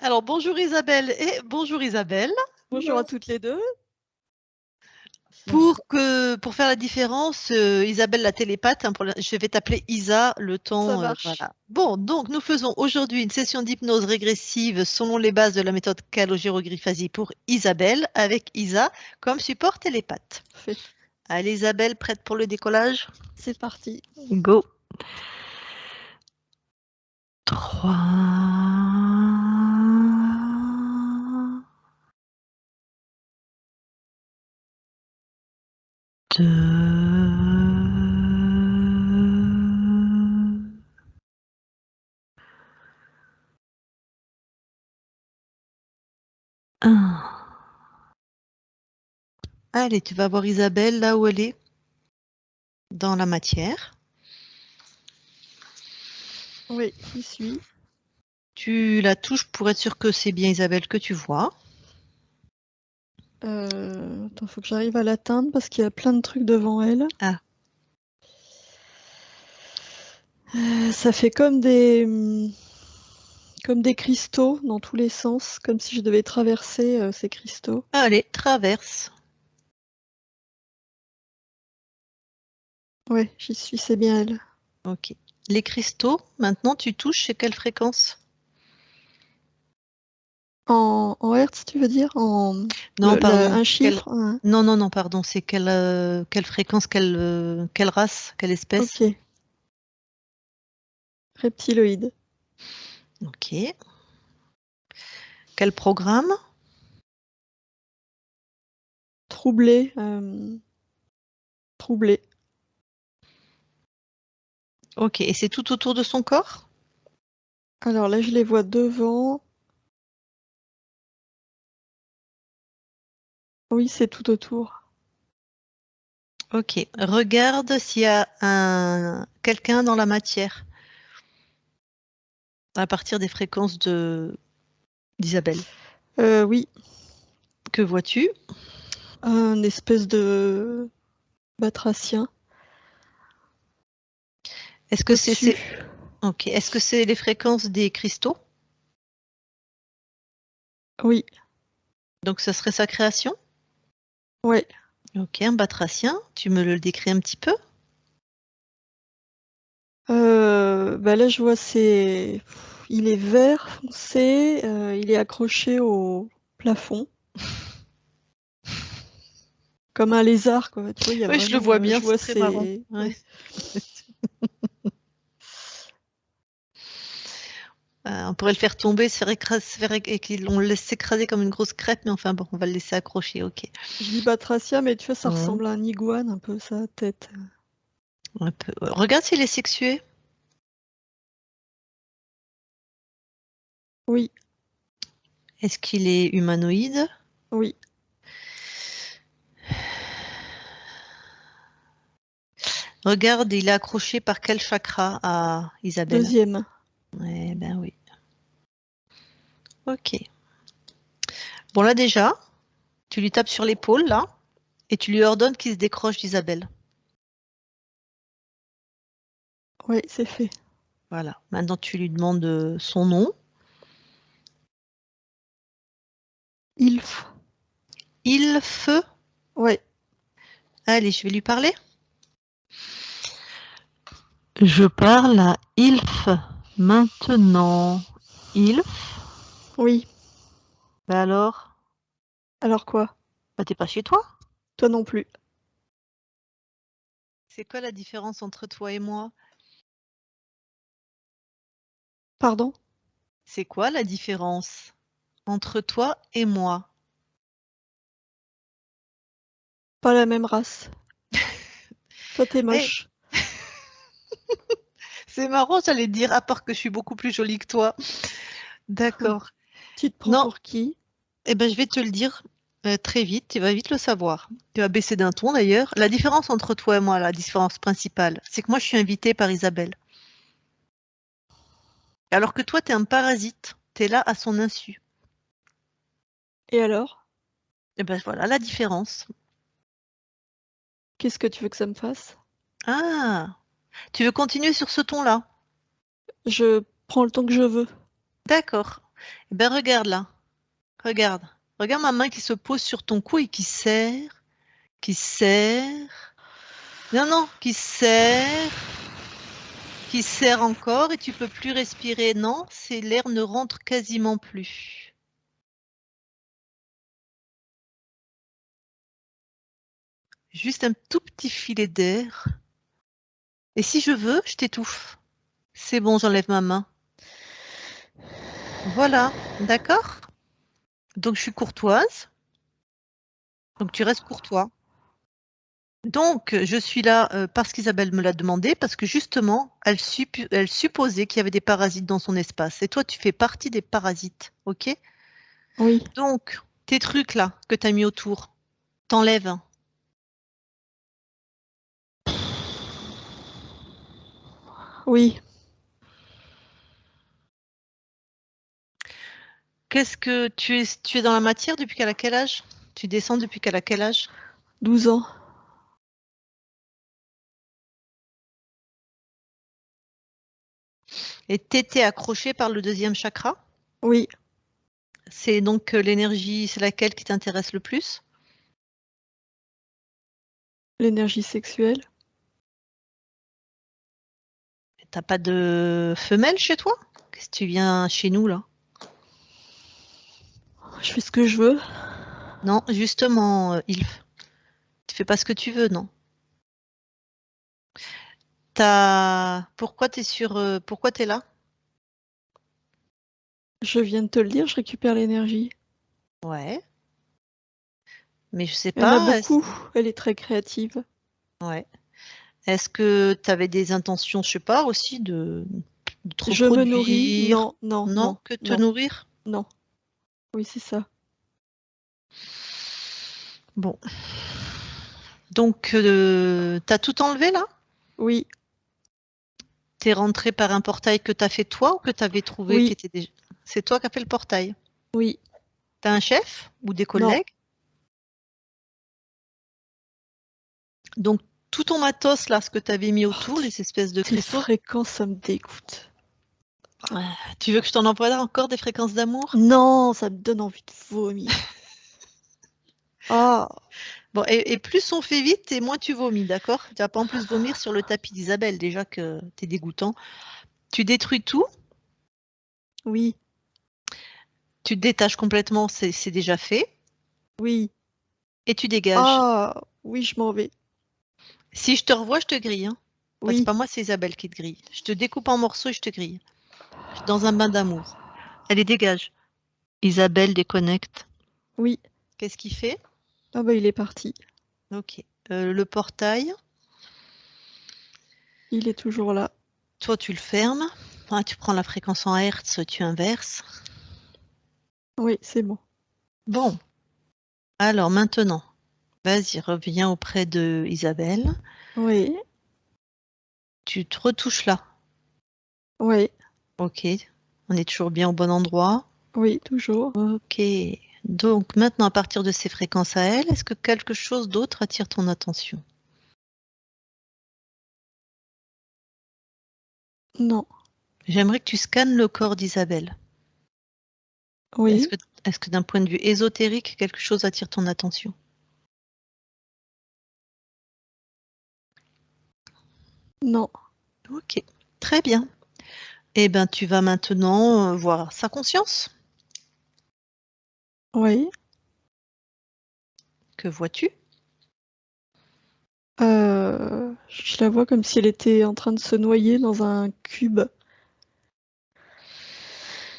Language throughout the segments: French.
Alors, bonjour Isabelle et bonjour Isabelle. Bonjour à toutes les deux. Pour faire la différence, Isabelle la télépathe, hein, je vais t'appeler Isa le temps. Ça marche. Voilà. Bon, donc nous faisons aujourd'hui une session d'hypnose régressive selon les bases de la méthode calogyrographasie pour Isabelle, avec Isa comme support télépathe. Fait. Allez Isabelle, prête pour le décollage? C'est parti. Go. 3. 2. 1. Allez, tu vas voir Isabelle là où elle est, dans la matière. Oui, j'y suis. Tu la touches pour être sûr que c'est bien Isabelle que tu vois. Attends, faut que j'arrive à l'atteindre parce qu'il y a plein de trucs devant elle. Ah. Ça fait comme des cristaux dans tous les sens, comme si je devais traverser ces cristaux. Allez, traverse. Ouais, j'y suis, c'est bien elle. Ok. Les cristaux, maintenant tu touches chez quelle fréquence? En hertz, tu veux dire? Non, pardon. Un chiffre? Hein. Non, non, non, pardon. C'est quelle fréquence, quelle race, quelle espèce? Ok. Reptiloïde. Ok. Quel programme? Troublé. Troublé. Ok. Et c'est tout autour de son corps? Alors là, je les vois devant. Oui, c'est tout autour. Ok. Regarde s'il y a quelqu'un dans la matière à partir des fréquences d'Isabelle. Oui, Que vois-tu? un espèce de batracien Est-ce que au-dessus. Ok. Est-ce que c'est les fréquences des cristaux? Oui, Donc, ça serait sa création? ouais. Ok, un batracien. Tu me le décris un petit peu? Bah là, je vois il est vert foncé, il est accroché au plafond. Comme un lézard, quoi. Tu vois, il y a Oui, je le vois vraiment, bien, je c'est vois très marrant. ses... Ouais. ouais. On pourrait le faire tomber, se faire écraser, on le laisse s'écraser comme une grosse crêpe, mais enfin bon, on va le laisser accrocher, ok. Je dis batracien, mais tu vois, ça Mhm. ressemble à un iguane, un peu, sa tête. Un peu. Regarde s'il est sexué. Oui, Est-ce qu'il est humanoïde? oui. Regarde, il est accroché par quel chakra à Isabelle? Deuxième. Eh ben oui. Ok. Bon là déjà, tu lui tapes sur l'épaule là, et tu lui ordonnes qu'il se décroche d'Isabelle. Oui, c'est fait. Voilà. Maintenant, tu lui demandes son nom. Ilf. Ilf. Ouais. Allez, je vais lui parler. Je parle à Ilf maintenant. Ilf, Oui. bah alors, Alors quoi? bah t'es pas chez toi? Toi non plus. C'est quoi la différence entre toi et moi? Pardon? C'est quoi la différence entre toi et moi? Pas la même race. Toi, t'es Eh, moche. c'est marrant, j'allais te dire, à part que je suis beaucoup plus jolie que toi. D'accord. Tu te prends Non, pour qui? eh ben je vais te le dire très vite, tu vas vite le savoir. Tu vas baisser d'un ton d'ailleurs. La différence entre toi et moi, la différence principale, c'est que moi je suis invitée par Isabelle. Alors que toi, t'es un parasite. T'es là à son insu. Et alors? Et ben voilà la différence. Qu'est-ce que tu veux que ça me fasse? Ah, tu veux continuer sur ce ton-là? Je prends le temps que je veux. D'accord. Eh ben regarde là. Regarde. Regarde ma main qui se pose sur ton cou et qui serre. Qui serre. Non, non, qui serre. Qui serre encore et tu peux plus respirer. Non, c'est l'air ne rentre quasiment plus. Juste un tout petit filet d'air. Et si je veux, je t'étouffe. C'est bon, j'enlève ma main. Voilà, d'accord? Donc je suis courtoise. Donc tu restes courtois. Donc je suis là parce qu'Isabelle me l'a demandé, parce que justement, elle supposait qu'il y avait des parasites dans son espace. Et toi, tu fais partie des parasites, ok? Oui, Donc, tes trucs là que tu as mis autour, t'enlèves. oui, Qu'est-ce que tu es dans la matière depuis qu'elle a quel âge? Tu descends depuis qu'elle a quel âge? 12 ans. Et t'étais accroché par le deuxième chakra? Oui, C'est donc l'énergie, c'est laquelle qui t'intéresse le plus? l'énergie sexuelle. T'as pas de femelle chez toi? Qu'est-ce que tu viens chez nous là? Je fais ce que je veux. Non, justement, Ilf, tu fais pas ce que tu veux, non? Pourquoi pourquoi t'es là? Je viens de te le dire, je récupère l'énergie. Ouais, mais je sais Il y en a pas. beaucoup, elle est très créative. Ouais. Est-ce que tu avais des intentions, je sais pas, aussi de te Je me nourris. reproduire? Non, non, Non, non, que te non, nourrir? non. Oui, c'est ça. Bon. Donc, t'as tout enlevé là? Oui, T'es rentré par un portail que t'as fait toi ou que t'avais trouvé qui oui, était déjà. C'est toi qui as fait le portail. oui. T'as un chef ou des Non, collègues? Donc, tout ton matos là, ce que tu avais mis oh, autour, les espèces de tes cristaux, fréquences, ça me dégoûte. tu veux que je t'en envoie encore des fréquences d'amour? Non, ça me donne envie de vomir. Ah, Bon, et plus on fait vite et moins tu vomis, d'accord? Tu vas pas en plus vomir sur le tapis d'Isabelle, déjà que t'es dégoûtant. Tu détruis tout, oui, tu te détaches complètement, c'est déjà fait, oui. et tu dégages. Ah, oui, je m'en vais. Si je te revois, je te grille, hein. Enfin, c'est Oui, pas moi, c'est Isabelle qui te grille. Je te découpe en morceaux et je te grille. Je suis dans un bain d'amour. Allez, dégage. Isabelle déconnecte. oui. Qu'est-ce qu'il fait? Ah bah il est parti. Ok. Le portail, Il est toujours là. toi tu le fermes. Ah, tu prends la fréquence en Hertz, tu inverses. Oui, c'est bon. Bon, alors maintenant, vas-y, reviens auprès de Isabelle. Oui, Tu te retouches là. oui, Ok, on est toujours bien au bon endroit. oui, toujours. Ok, donc maintenant à partir de ces fréquences à elle, est-ce que quelque chose d'autre attire ton attention? Non, J'aimerais que tu scannes le corps d'Isabelle. Est-ce oui, que, est-ce que d'un point de vue ésotérique, quelque chose attire ton attention? non, Ok, très bien. Eh bien, tu vas maintenant voir sa conscience. oui. Que vois-tu? Je la vois comme si elle était en train de se noyer dans un cube.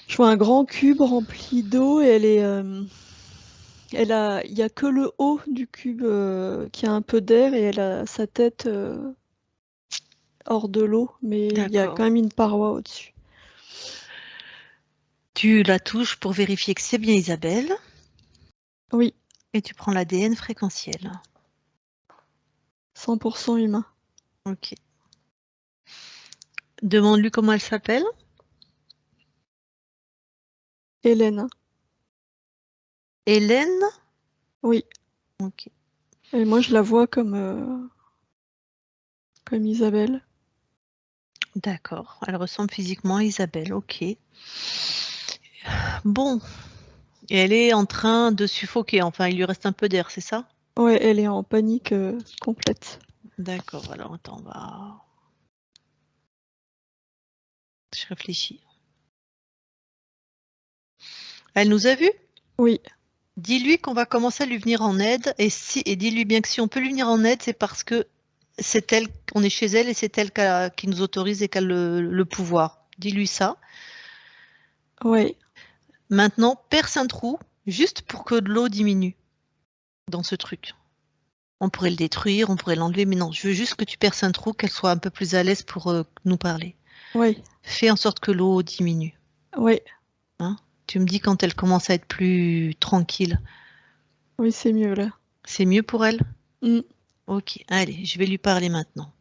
Je vois un grand cube rempli d'eau et il y a que le haut du cube qui a un peu d'air et elle a sa tête hors de l'eau, mais il y a D'accord. quand même une paroi au-dessus. Tu la touches pour vérifier que c'est bien Isabelle Oui, et tu prends l'ADN fréquentiel. 100% humain. Ok. Demande-lui comment elle s'appelle. Hélène. Hélène. Oui, Ok. et moi je la vois comme Isabelle. D'accord. Elle ressemble physiquement à Isabelle. Ok. Bon, et elle est en train de suffoquer. Enfin, il lui reste un peu d'air, c'est ça? Ouais, elle est en panique complète. D'accord, alors attends, on va... Je réfléchis. Elle nous a vus? Oui, Dis-lui qu'on va commencer à lui venir en aide et dis-lui bien que si on peut lui venir en aide, c'est parce que c'est elle, on est chez elle et c'est elle qui nous autorise et qui a le pouvoir. Dis-lui ça. ouais, Maintenant, perce un trou juste pour que de l'eau diminue dans ce truc. On pourrait le détruire, on pourrait l'enlever, mais non, je veux juste que tu perces un trou, qu'elle soit un peu plus à l'aise pour nous parler. ouais, Fais en sorte que l'eau diminue. ouais, Hein. Tu me dis quand elle commence à être plus tranquille. oui, c'est mieux là. C'est mieux pour elle? Mm. Ok, allez, je vais lui parler maintenant.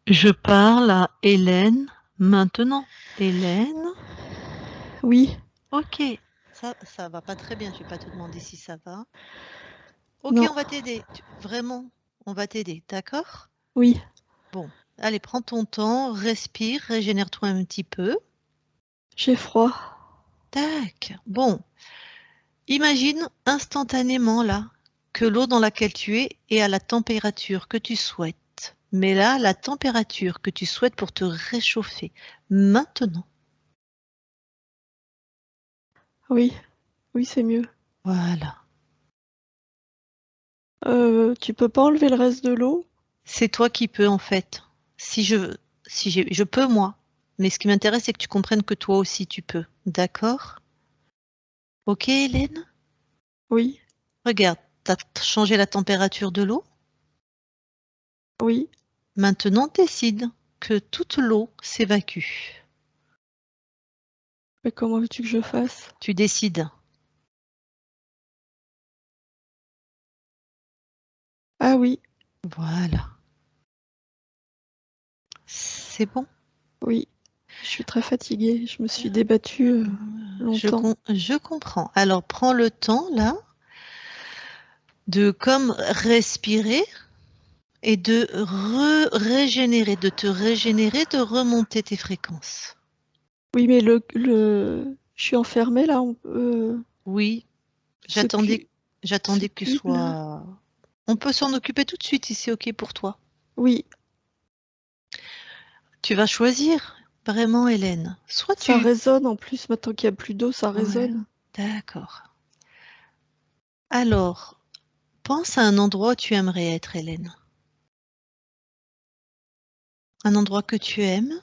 Je parle à Hélène maintenant. Hélène, Oui, ok. Ça va pas très bien, je vais pas te demander si ça va. Ok, non, on va t'aider. Vraiment, on va t'aider, d'accord? oui, Bon, allez, prends ton temps, respire, régénère-toi un petit peu. j'ai froid. Tac. Bon, imagine instantanément là que l'eau dans laquelle tu es est à la température que tu souhaites. Mais là, la température que tu souhaites pour te réchauffer maintenant. Oui, oui, c'est mieux. Voilà. Tu peux pas enlever le reste de l'eau? C'est toi qui peux en fait. Si je veux, je peux moi. Mais ce qui m'intéresse, c'est que tu comprennes que toi aussi tu peux. D'accord? Ok, Hélène? Oui, Regarde, tu as changé la température de l'eau. oui, Maintenant, décide que toute l'eau s'évacue. mais comment veux-tu que je fasse? Tu décides. Ah oui, Voilà. C'est bon? oui, je suis très fatiguée, je me suis débattue longtemps. Je comprends. Alors, prends le temps là de comme respirer et de régénérer, de te régénérer, de remonter tes fréquences. Oui, mais je suis enfermée là, Oui, ce, j'attendais, pu... ce j'attendais que tu cube là. sois. On peut s'en occuper tout de suite si c'est OK pour toi. Oui, Tu vas choisir vraiment, Hélène. Soit ça tu. résonne en plus, maintenant qu'il n'y a plus d'eau, ça Ouais, résonne. d'accord. Alors, pense à un endroit où tu aimerais être, Hélène. Un endroit que tu aimes.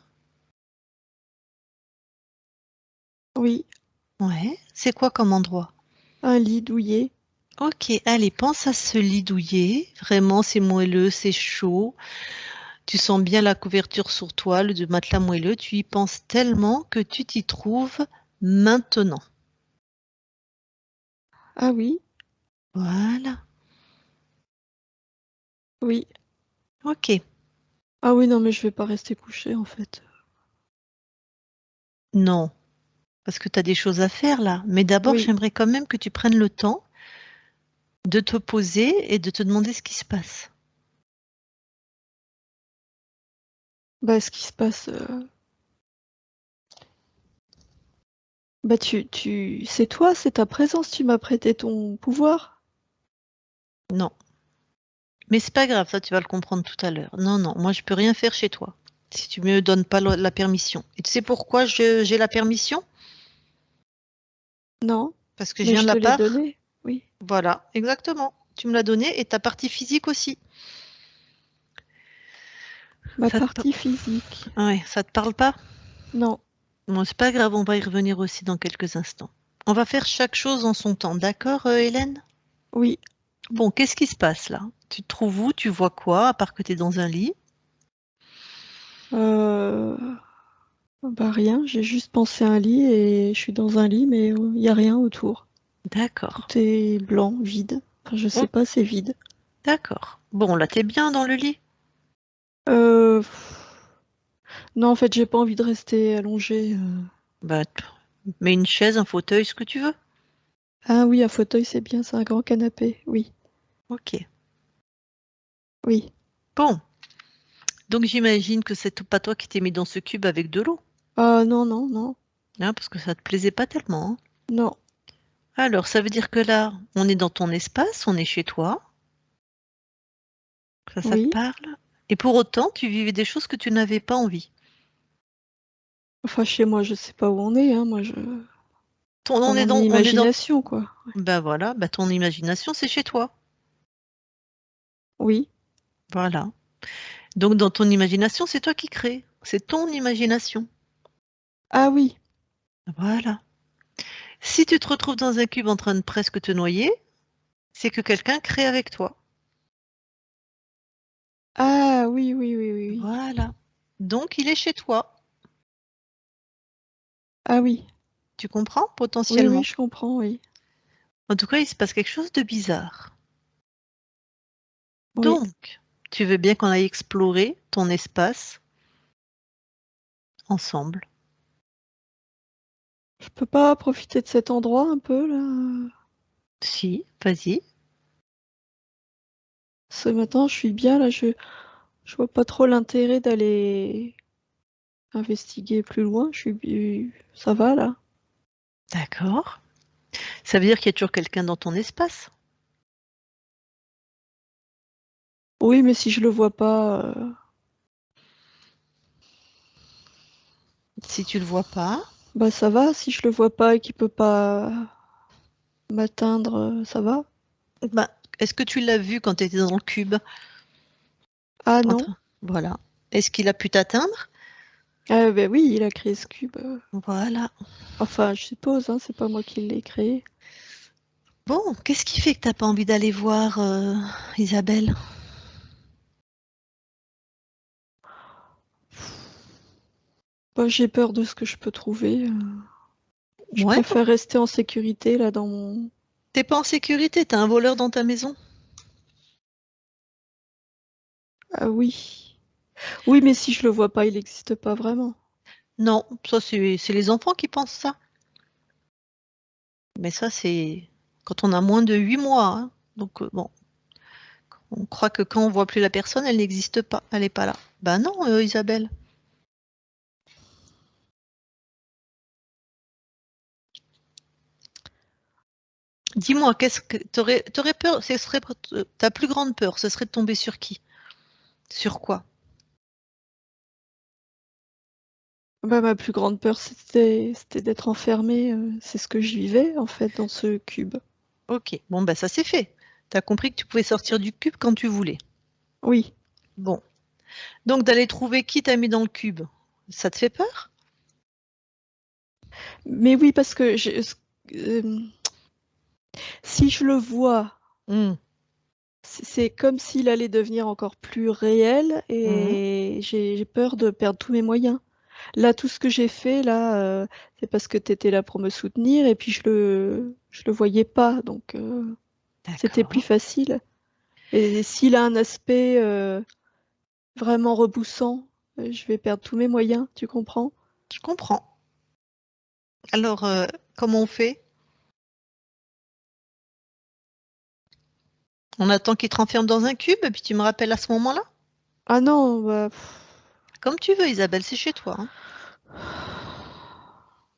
Oui, Ouais. C'est quoi comme endroit? un lit douillet. Ok, allez, pense à ce lit douillet. Vraiment, c'est moelleux, c'est chaud. Tu sens bien la couverture sur toi, le matelas moelleux. Tu y penses tellement que tu t'y trouves maintenant. Ah oui, Voilà. oui. Ok. Ah oui, non, mais je vais pas rester couchée en fait. Non, parce que tu as des choses à faire là. Mais d'abord, Oui, j'aimerais quand même que tu prennes le temps de te poser et de te demander ce qui se passe. bah ce qui se passe, bah c'est toi, c'est ta présence, tu m'as prêté ton pouvoir. Non. Mais c'est pas grave, ça tu vas le comprendre tout à l'heure. Non, non, moi je peux rien faire chez toi si tu me donnes pas la permission. Et tu sais pourquoi j'ai la permission? Non, Parce que je mais viens je de te la l'ai part. donné. Oui, Voilà, exactement. Tu me l'as donné et ta partie physique aussi. ma Ça te, partie physique. ouais, ça te parle pas? Non, Bon, c'est pas grave, on va y revenir aussi dans quelques instants. On va faire chaque chose en son temps, d'accord, Hélène? oui. Bon, qu'est-ce qui se passe là? Tu te trouves où? Tu vois quoi, à part que tu es dans un lit? Euh, Bah rien, j'ai juste pensé à un lit et je suis dans un lit, mais il n'y a rien autour. Tout D'accord. est blanc, vide. Enfin, je sais Oh, pas, c'est vide. d'accord. Bon, là, t'es bien dans le lit? Pff, non, en fait, j'ai pas envie de rester allongée. Bah, mets une chaise, un fauteuil, ce que tu veux. Ah oui, un fauteuil, c'est bien, c'est un grand canapé. Oui, Ok. oui. Bon, donc j'imagine que c'est pas toi qui t'es mis dans ce cube avec de l'eau. Ah non, non, non. Ah, parce que ça te plaisait pas tellement, hein. Non. Alors, ça veut dire que là, on est dans ton espace, on est chez toi. Ça te Oui. parle? Et pour autant, tu vivais des choses que tu n'avais pas envie. Enfin, chez moi, je sais pas où on est, hein. Moi, On dans est mon dans. imagination, quoi. Ben voilà, ben ton imagination, c'est chez toi. Oui. Voilà. Donc, dans ton imagination, c'est toi qui crées. C'est ton imagination. Ah oui. Voilà. Si tu te retrouves dans un cube en train de presque te noyer, c'est que quelqu'un crée avec toi. Ah oui, oui, oui, oui, oui. Voilà. Donc, il est chez toi. Ah oui. Tu comprends? Oui, oui, Potentiellement. je comprends, oui. En tout cas, il se passe quelque chose de bizarre. Oui. Donc, tu veux bien qu'on aille explorer ton espace ensemble. Je peux pas profiter de cet endroit un peu, là? Si, vas-y. Ce matin, je suis bien, là, je vois pas trop l'intérêt d'aller investiguer plus loin. Ça va, là? D'accord. Ça veut dire qu'il y a toujours quelqu'un dans ton espace. Oui, mais si je le vois pas, Si tu le vois pas, bah ça va. Si je le vois pas et qu'il peut pas m'atteindre, ça va? ben, est-ce que tu l'as vu quand tu étais dans le cube? Ah non. Voilà. Est-ce qu'il a pu t'atteindre? Ah ben oui, il a créé ce cube. Voilà. Enfin, je suppose, hein, c'est pas moi qui l'ai créé. Bon, qu'est-ce qui fait que t'as pas envie d'aller voir Isabelle? Bah, j'ai peur de ce que je peux trouver. Je Ouais, préfère rester en sécurité là dans mon. t'es pas en sécurité, t'as un voleur dans ta maison. Ah oui. Oui, mais si je le vois pas, il n'existe pas vraiment. Non, ça c'est les enfants qui pensent ça. Mais ça c'est quand on a moins de 8 mois, hein. Donc bon, on croit que quand on voit plus la personne, elle n'existe pas, elle n'est pas là. Ben non, Isabelle. Dis-moi, qu'est-ce que t'aurais peur, ce serait ta plus grande peur, ce serait de tomber sur qui? Sur quoi? Bah, ma plus grande peur, c'était d'être enfermée. C'est ce que je vivais en fait dans ce cube. Ok, bon bah ça c'est fait. T'as compris que tu pouvais sortir du cube quand tu voulais. Oui. Bon, donc d'aller trouver qui t'a mis dans le cube, ça te fait peur? Mais oui, parce que euh, si je le vois, Hmm, c'est comme s'il allait devenir encore plus réel hmm, et j'ai peur de perdre tous mes moyens. Là, tout ce que j'ai fait, là, c'est parce que tu étais là pour me soutenir et puis je le voyais pas, donc c'était plus d'accord, facile. Et s'il a un aspect vraiment repoussant, je vais perdre tous mes moyens, tu comprends? je comprends. Alors, comment on fait? On attend qu'il te renferme dans un cube et puis tu me rappelles à ce moment-là? Ah non, bah, Comme tu veux, Isabelle, c'est chez toi, hein.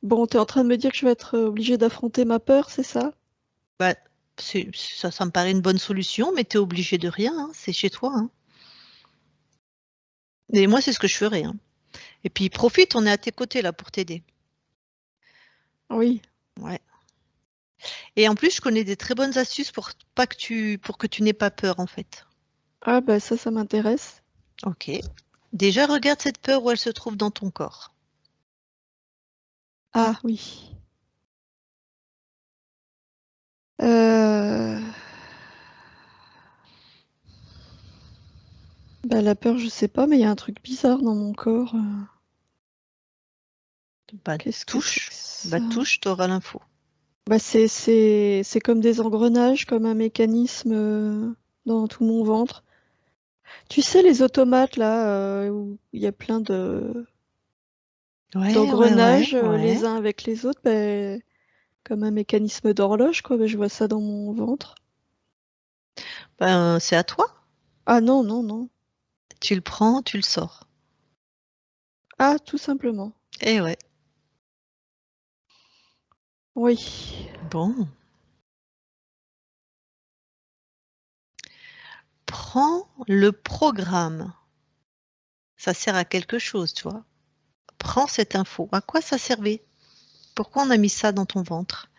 bon, t'es en train de me dire que je vais être obligée d'affronter ma peur, c'est ça? Bah, ça me paraît une bonne solution, mais t'es obligé de rien, hein, c'est chez toi, hein. Et moi, c'est ce que je ferais, hein. Et puis profite, on est à tes côtés là pour t'aider. Oui. Ouais. Et en plus, je connais des très bonnes astuces pour que tu n'aies pas peur, en fait. Ah bah ça m'intéresse. Ok. Déjà, regarde cette peur où elle se trouve dans ton corps. Ah oui. Euh, Bah la peur, je sais pas, mais il y a un truc bizarre dans mon corps. Bah, Qu'est-ce que c'est que touche. Bah, ça? touche, t'auras l'info. Bah c'est comme des engrenages, comme un mécanisme dans tout mon ventre. Tu sais, les automates là, où il y a plein de Ouais, ouais, ouais, d'engrenages ouais. les uns avec les autres, bah, comme un mécanisme d'horloge, quoi. Bah, je vois ça dans mon ventre. Ben, c'est à toi. Ah non, non, non. Tu le prends, tu le sors. Ah, tout simplement. Eh ouais. Oui. Bon. Prends le programme. Ça sert à quelque chose, tu vois. Prends cette info. À quoi ça servait? Pourquoi on a mis ça dans ton ventre?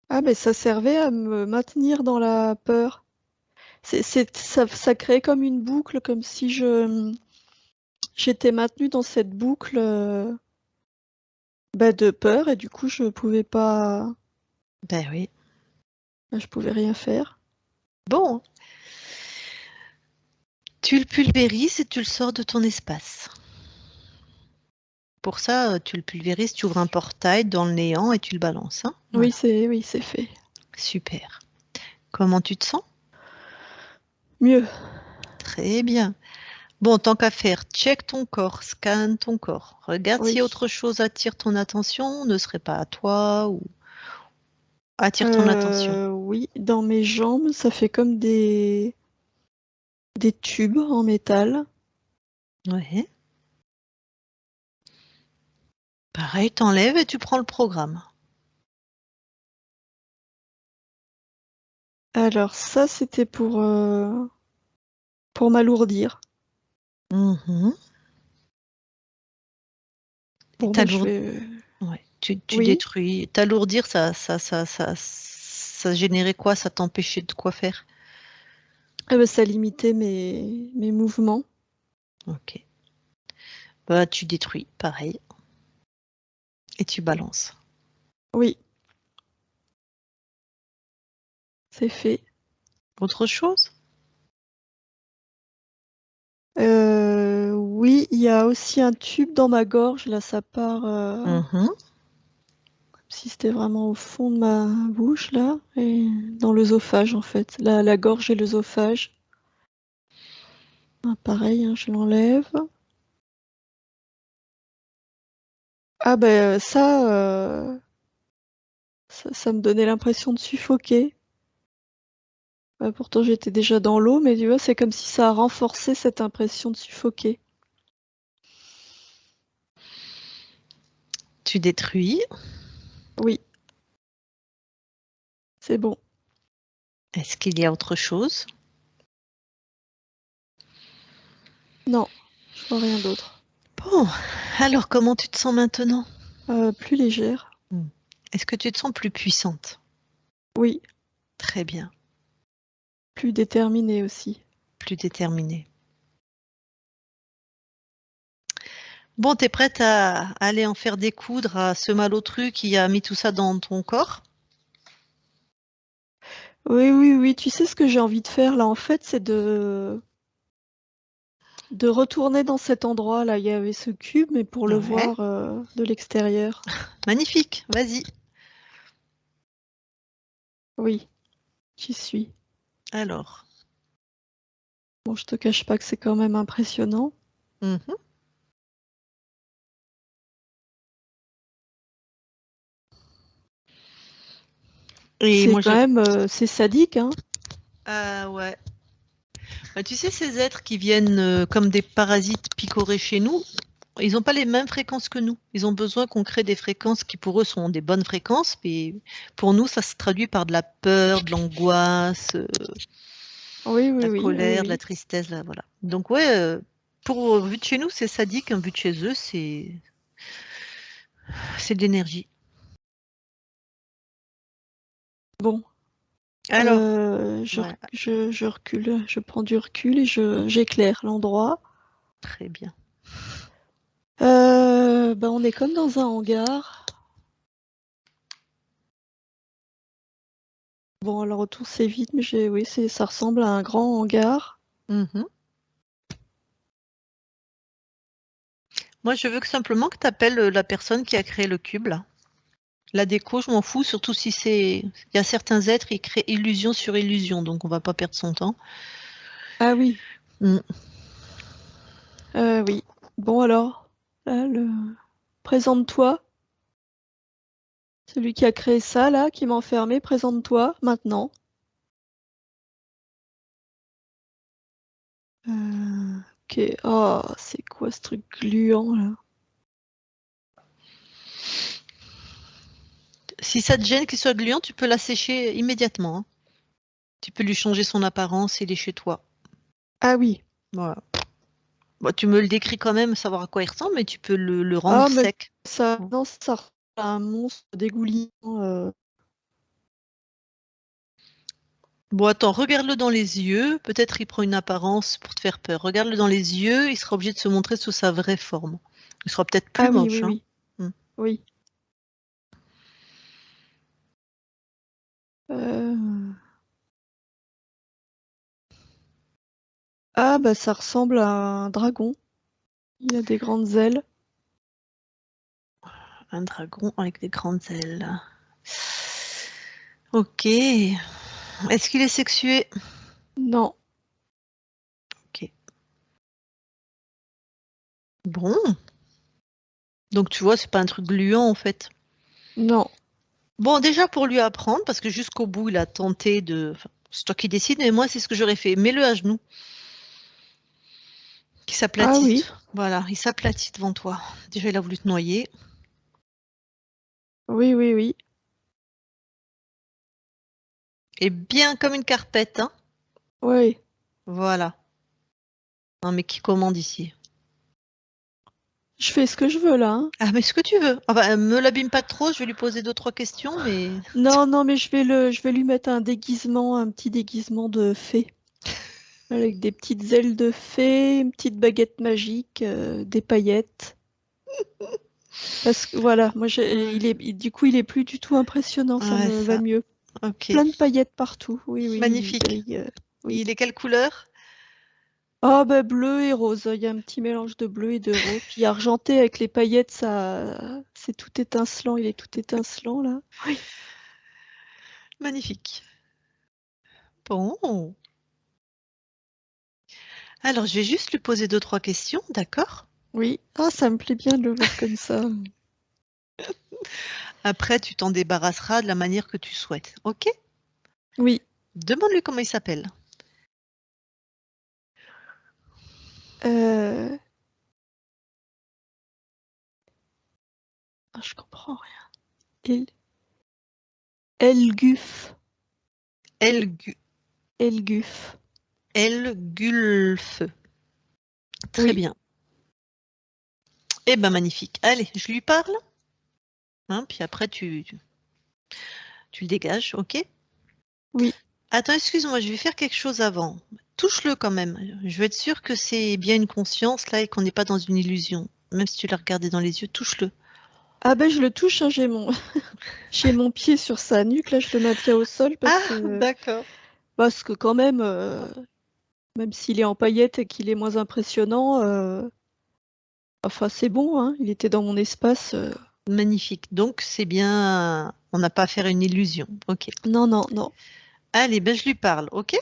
Ah, mais ça servait à me maintenir dans la peur. Ça crée comme une boucle, comme si j'étais maintenue dans cette boucle de peur et du coup Ben oui. je pouvais rien faire. Bon, tu le pulvérises et tu le sors de ton espace. Pour ça, tu le pulvérises, tu ouvres un portail dans le néant et tu le balances, hein. Oui, Voilà. c'est fait. Super. Comment tu te sens? Mieux. Très bien. Bon, tant qu'à faire, check ton corps, scanne ton corps. Regarde si Oui. autre chose attire ton attention, ne serait pas à toi ou attire ton attention. Oui, dans mes jambes, ça fait comme des tubes en métal. Ouais. Pareil, t'enlèves et tu prends le programme. Alors ça, c'était pour m'alourdir. Mhm. Et Bon, bah, je vais... ouais. Tu Oui. détruis. T'alourdir, ça générait quoi? Ça t'empêchait de quoi faire? Ah bah, ça limitait mes mouvements. Ok. Bah, tu détruis, pareil. Et tu balances. Oui, c'est fait. Autre chose? Oui, il y a aussi un tube dans ma gorge. Là, ça part Mhm. comme si c'était vraiment au fond de ma bouche, là, et dans l'œsophage, en fait. La gorge et l'œsophage. Ah, pareil, hein, je l'enlève. Ah ben ça me donnait l'impression de suffoquer. Pourtant j'étais déjà dans l'eau, mais tu vois, c'est comme si ça a renforcé cette impression de suffoquer. Tu détruis. Oui, c'est bon. Est-ce qu'il y a autre chose? Non, je vois rien d'autre. Bon, alors comment tu te sens maintenant? Plus légère. Hmm. Est-ce que tu te sens plus puissante? Oui, Très bien, plus déterminée aussi. plus déterminée. Bon, t'es prête à aller en faire découdre à ce malotru qui a mis tout ça dans ton corps? Oui, oui, oui. Tu sais ce que j'ai envie de faire là, en fait, c'est de retourner dans cet endroit là. Il y avait ce cube, mais pour le Ouais. voir de l'extérieur. Magnifique, vas-y. Oui, j'y suis. Alors. Bon, je te cache pas que c'est quand même impressionnant. Mhm. Et C'est moi, quand même, c'est sadique, hein. Ah ouais. Bah, tu sais, ces êtres qui viennent comme des parasites picorer chez nous, ils n'ont pas les mêmes fréquences que nous. Ils ont besoin qu'on crée des fréquences qui pour eux sont des bonnes fréquences, mais pour nous, ça se traduit par de la peur, de l'angoisse, Oui, de oui, la oui, oui, colère, de la oui. tristesse, là, voilà. Donc ouais, vu de chez nous, c'est sadique, vu de chez eux, c'est de l'énergie. Bon, Alors, ouais, je recule, je prends du recul et j'éclaire l'endroit. très bien. On est comme dans un hangar. Bon, alors autour c'est vide, mais oui, ça ressemble à un grand hangar. Mhm. Moi, je veux que simplement que tu appelles la personne qui a créé le cube, là. La déco, je m'en fous, surtout si c'est. Il y a certains êtres, ils créent illusion sur illusion, donc on va pas perdre son temps. Ah oui, Mm. oui. Bon alors, là, présente-toi. Celui qui a créé ça, là, qui m'a enfermé, présente-toi maintenant. Ok. Oh, c'est quoi ce truc gluant là? Si ça te gêne qu'il soit gluant, tu peux l'assécher immédiatement, hein. Tu peux lui changer son apparence, il est chez toi. Ah oui. Voilà. Bon, tu me le décris quand même, savoir à quoi il ressemble, mais tu peux le rendre Ah, mais sec. ça, non, ça ressemble à un monstre dégoulinant. Bon, attends, regarde-le dans les yeux. Peut-être il prend une apparence pour te faire peur. Regarde-le dans les yeux, il sera obligé de se montrer sous sa vraie forme. Il sera peut-être plus Ah oui, oui, moche, hein. oui. Hmm. Oui. Euh, Ah, bah ça ressemble à un dragon. Il a des grandes ailes. Un dragon avec des grandes ailes. Ok. Est-ce qu'il est sexué? Non, Ok. Bon. Donc tu vois, c'est pas un truc gluant en fait. non. Bon, déjà pour lui apprendre, parce que jusqu'au bout, il a tenté de... Enfin, c'est toi qui décides, mais moi, c'est ce que j'aurais fait. Mets-le à genoux, qu'il Ah oui, s'aplatisse. Voilà, il s'aplatit devant toi. Déjà, il a voulu te noyer. oui, oui, oui. Et bien comme une carpette, hein. Oui. Voilà. Non, mais qui commande ici? Je fais ce que je veux là, hein. Ah, mais ce que tu veux. Ah bah, me l'abîme pas trop, je vais lui poser 2-3 questions, mais... Non, non, mais je vais lui mettre un déguisement, un petit déguisement de fée. Avec des petites ailes de fée, une petite baguette magique, des paillettes. Parce que voilà, moi Ouais, du coup il est plus du tout impressionnant, ça ouais, me va ça. mieux. Ok. Plein de paillettes partout. Oui, oui, il Magnifique. brille. Oui. Il est quelle couleur? Oh bah bleu et rose, il y a un petit mélange de bleu et de rose. Puis argenté avec les paillettes, ça c'est tout étincelant, il est tout étincelant là. Oui. Magnifique. Bon. Alors, je vais juste lui poser 2-3 questions, d'accord? Oui. Ah, ça me plaît bien de le voir comme ça. Après, tu t'en débarrasseras de la manière que tu souhaites. Ok? Oui. Demande-lui comment il s'appelle. Euh... Ah, je comprends rien. Elguf. E- Elgu- Elguf. Elgulf. Très Oui. bien. Eh ben magnifique. Allez, je lui parle. Hein, puis après, tu le dégages, ok? Oui. Attends, excuse-moi, je vais faire quelque chose avant. Touche-le quand même. Je veux être sûre que c'est bien une conscience là et qu'on n'est pas dans une illusion. Même si tu l'as regardé dans les yeux, touche-le. Ah ben je le touche, hein, j'ai mon pied sur sa nuque, là je le maintiens au sol Ah, d'accord. parce que quand même, même s'il est en paillettes et qu'il est moins impressionnant, enfin c'est bon, hein, il était dans mon espace. Magnifique. Donc, c'est bien. On n'a pas à faire une illusion. Ok. Non, non, non. Allez, ben je lui parle, ok?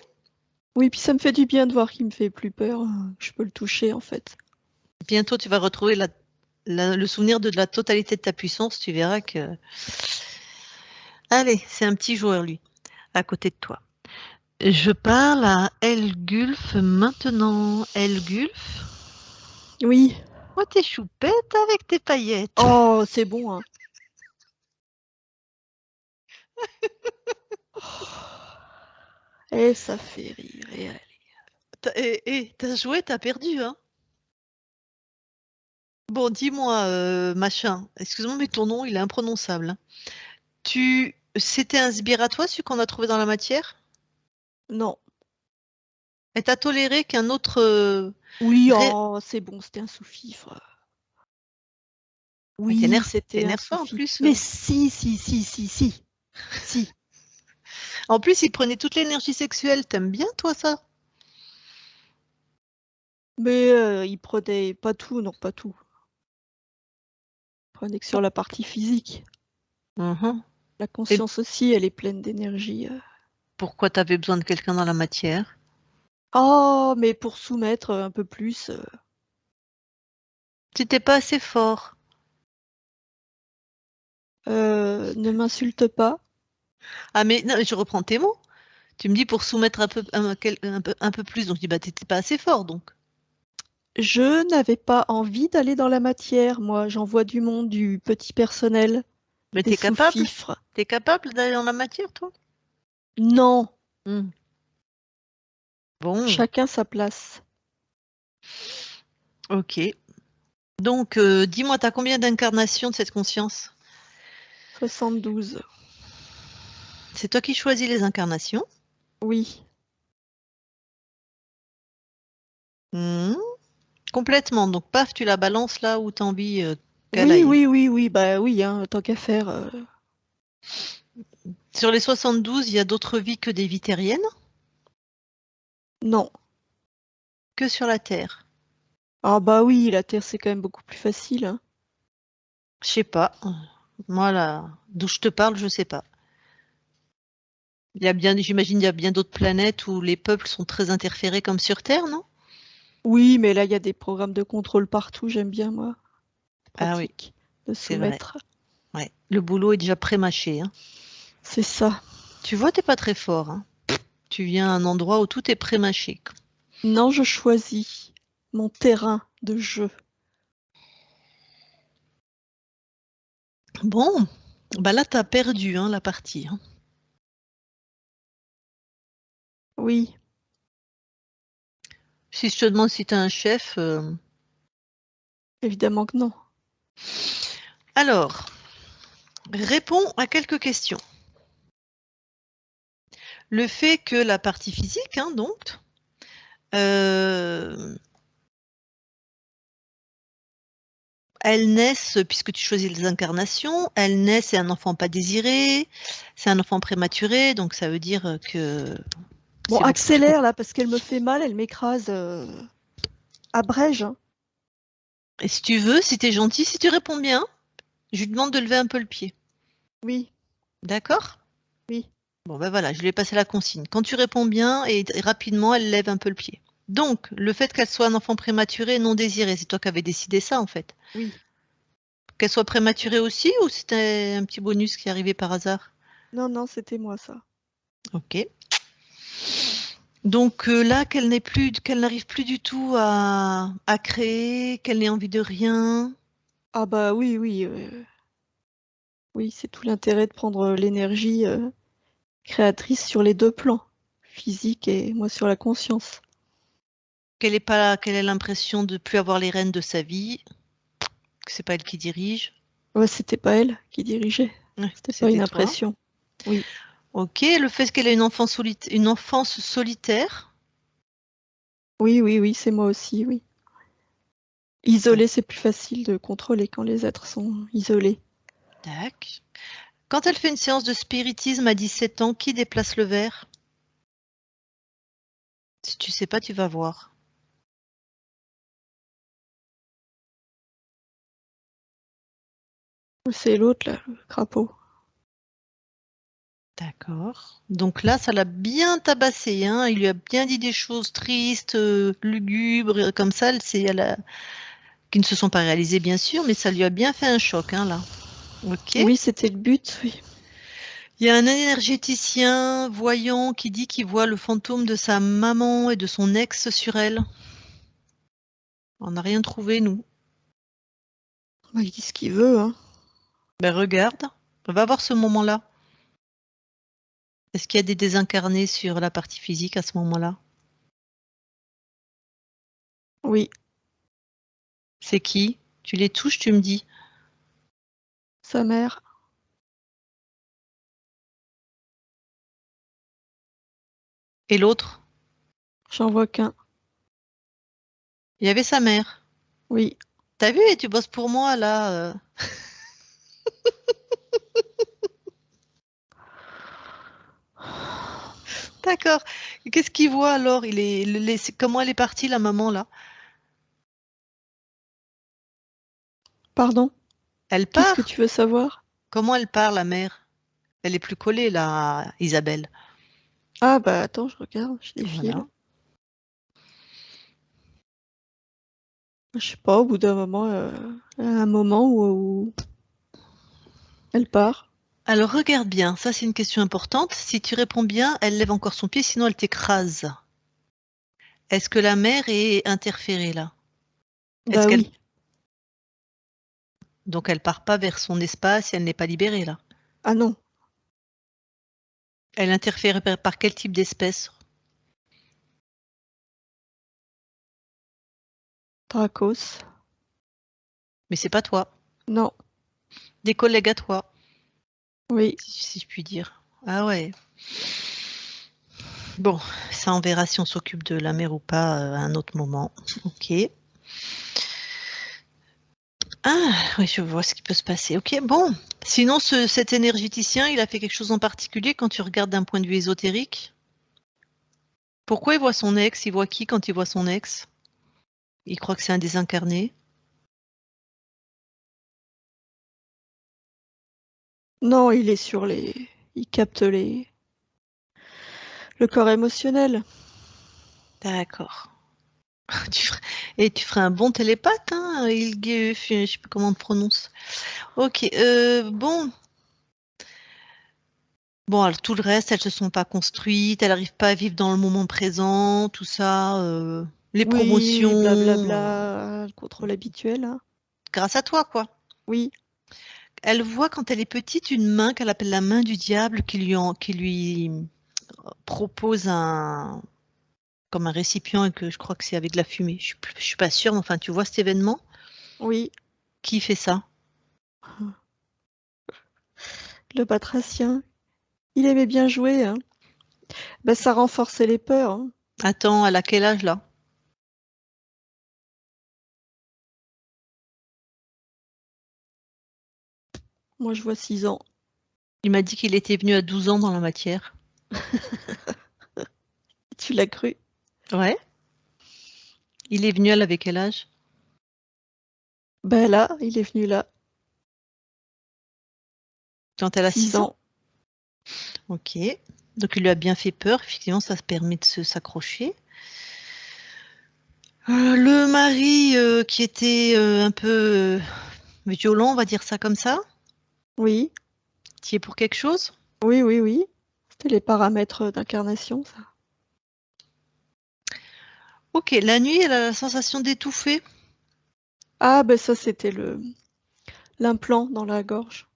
Oui, puis ça me fait du bien de voir qu'il me fait plus peur, que je peux le toucher en fait. Bientôt, tu vas retrouver le souvenir de la totalité de ta puissance. Tu verras que... Allez, c'est un petit joueur, lui, à côté de toi. Je parle à Elgulf maintenant. Elgulf? Oui. Oh, t'es choupette avec tes paillettes. Oh, c'est bon, hein. Et ça fait rire. T'as joué, t'as perdu, hein? Bon, dis-moi, machin. Excuse-moi, mais ton nom, il est imprononçable, hein. C'était un sbire à toi, celui qu'on a trouvé dans la matière? Non. Et t'as toléré qu'un autre... Oui, ré- oh, c'est bon, c'était un sous-fifre. Mais Oui, c'était un t'énerves pas en sous-fifre. plus. Mais si, si, si, si, si, si. En plus, il prenait toute l'énergie sexuelle. T'aimes bien, toi, ça? Mais il prenait pas tout, non, pas tout. Il prenait que sur la partie physique. Mhm. La Et conscience aussi, elle est pleine d'énergie. pourquoi t'avais besoin de quelqu'un dans la matière? Oh, mais pour soumettre un peu plus. T'étais pas assez fort. Ne m'insulte pas. Ah, mais non, je reprends tes mots. Tu me dis pour soumettre un peu plus, donc je dis bah t'étais pas assez fort donc. Je n'avais pas envie d'aller dans la matière, moi. J'envoie du monde, du petit personnel, Mais des t'es capable? sous-fifres. T'es capable d'aller dans la matière, toi? Non, Bon, chacun sa place. ok. Donc, dis-moi, t'as combien d'incarnations de cette conscience? 72. C'est toi qui choisis les incarnations? Oui, Hmm, complètement. Donc, paf, tu la balances là où t'as envie qu'elle oui, aille. oui, oui, oui, bah oui, hein, tant qu'à faire. Sur les 72, il y a d'autres vies que des vies terriennes, Non. que sur la Terre. Ah bah oui, la Terre c'est quand même beaucoup plus facile, hein. Je sais pas. Moi, là, d'où je te parle, je sais pas. Il y a bien, j'imagine, il y a bien d'autres planètes où les peuples sont très interférés comme sur Terre, non? Oui, mais là il y a des programmes de contrôle partout, j'aime bien moi. Ah oui, Pratique de c'est vrai. soumettre. Ouais. Le boulot est déjà pré-mâché, hein. C'est ça. Tu vois, t'es pas très fort, hein. Tu viens à un endroit où tout est pré-mâché. Non, je choisis mon terrain de jeu. Bon, bah là, t'as perdu, hein, la partie, hein. Oui, Si je te demande si t'as un chef, évidemment que non. alors, réponds à quelques questions. Le fait que la partie physique, hein, donc, euh, elles naissent, puisque tu choisis les incarnations, elles naissent, c'est un enfant pas désiré, c'est un enfant prématuré, donc ça veut dire que Bon, c'est beaucoup plus accélère là parce qu'elle me fait mal, elle m'écrase. Abrège, hein. Et si tu veux, si tu es gentil, si tu réponds bien, je lui demande de lever un peu le pied. Oui, D'accord? oui. Bon, ben voilà, je lui ai passé la consigne. Quand tu réponds bien et rapidement, elle lève un peu le pied. Donc, le fait qu'elle soit un enfant prématuré et non désiré, c'est toi qui avais décidé ça, en fait. Oui. Qu'elle soit prématurée aussi, ou c'était un petit bonus qui est arrivé par hasard? Non, non, c'était moi ça. Ok. Donc là, qu'elle n'arrive plus du tout à créer, qu'elle n'ait envie de rien. Ah bah oui, oui. Oui, c'est tout l'intérêt de prendre l'énergie créatrice sur les deux plans, physique et moi sur la conscience. Qu'elle ait l'impression de plus avoir les rênes de sa vie, que c'est pas elle qui dirige. Ouais, c'était pas elle qui dirigeait, Ouais, c'était pas une c'était toi. impression. Oui, Ok, le fait qu'elle ait une enfance solitaire. oui, oui, oui, c'est moi aussi, oui. Isolé, c'est plus facile de contrôler quand les êtres sont isolés. Tac. Quand elle fait une séance de spiritisme à 17 ans, qui déplace le verre? Si tu sais pas, tu vas voir. C'est l'autre, là, le crapaud. D'accord. Donc là, ça l'a bien tabassé, hein. Il lui a bien dit des choses tristes, lugubres, comme ça, qui ne se sont pas réalisées, bien sûr, mais ça lui a bien fait un choc, hein, là. Ok. Oui, c'était le but, oui. Il y a un énergéticien voyant qui dit qu'il voit le fantôme de sa maman et de son ex sur elle. On n'a rien trouvé, nous. Bah, il dit ce qu'il veut, hein. Ben regarde, on va voir ce moment-là. Est-ce qu'il y a des désincarnés sur la partie physique à ce moment-là? Oui, C'est qui? Tu les touches, tu me dis. sa mère. Et l'autre? J'en vois qu'un. Il y avait sa mère. Oui. T'as vu, et tu bosses pour moi, là. D'accord. Et qu'est-ce qu'il voit alors? Comment elle est partie, la maman, là? Pardon? Elle Qu'est-ce que part? tu veux savoir? Comment elle part, la mère? Elle est plus collée, là, Isabelle. Ah bah attends, je regarde, je défile. Voilà. Je sais pas, au bout d'un moment, un moment où elle part. Alors regarde bien, ça c'est une question importante. Si tu réponds bien, elle lève encore son pied, sinon elle t'écrase. Est-ce que la mère est interférée là? Est-ce Bah qu'elle oui. donc elle part pas vers son espace et elle n'est pas libérée là? Ah non. Elle interfère par quel type d'espèce? Dracos. Mais c'est pas toi. Non. Des collègues à toi, Oui. si je puis dire. Ah ouais. Bon, ça on verra si on s'occupe de la mère ou pas à un autre moment. Ok. Ah, oui, je vois ce qui peut se passer. Ok, bon. Sinon, cet énergéticien, il a fait quelque chose en particulier quand tu regardes d'un point de vue ésotérique? Pourquoi il voit son ex? Il voit qui quand il voit son ex? Il croit que c'est un désincarné? Non, il est sur il capte le corps émotionnel. D'accord. Et tu ferais un bon télépathe, hein, Ilgeuf, je sais pas comment on te prononce. Ok, bon. Bon, alors, tout le reste, elles se sont pas construites, elles n'arrivent pas à vivre dans le moment présent, tout ça, les Oui, promotions, blablabla, le contrôle habituel, hein. grâce à toi, quoi. Oui, Elle voit quand elle est petite une main qu'elle appelle la main du diable qui lui propose comme un récipient et que je crois que c'est avec de la fumée. Je suis pas sûre, mais enfin, tu vois cet événement? oui. Qui fait ça? Le batracien. Il aimait bien jouer, hein. Ben, ça renforçait les peurs, hein. Attends, elle a quel âge là? Moi, je vois 6 ans. Il m'a dit qu'il était venu à 12 ans dans la matière. Tu l'as cru? Ouais. Il est venu, elle avait quel âge? Ben là, il est venu là. Quand elle a 6 6 ans? ans. Ok. Donc il lui a bien fait peur, effectivement, ça se permet de s'accrocher. Le mari qui était un peu violent, on va dire ça comme ça, Oui, qui est pour quelque chose? oui, oui, oui. C'était les paramètres d'incarnation, ça. Ok, la nuit, elle a la sensation d'étouffer. Ah, ben ça, c'était l'implant dans la gorge.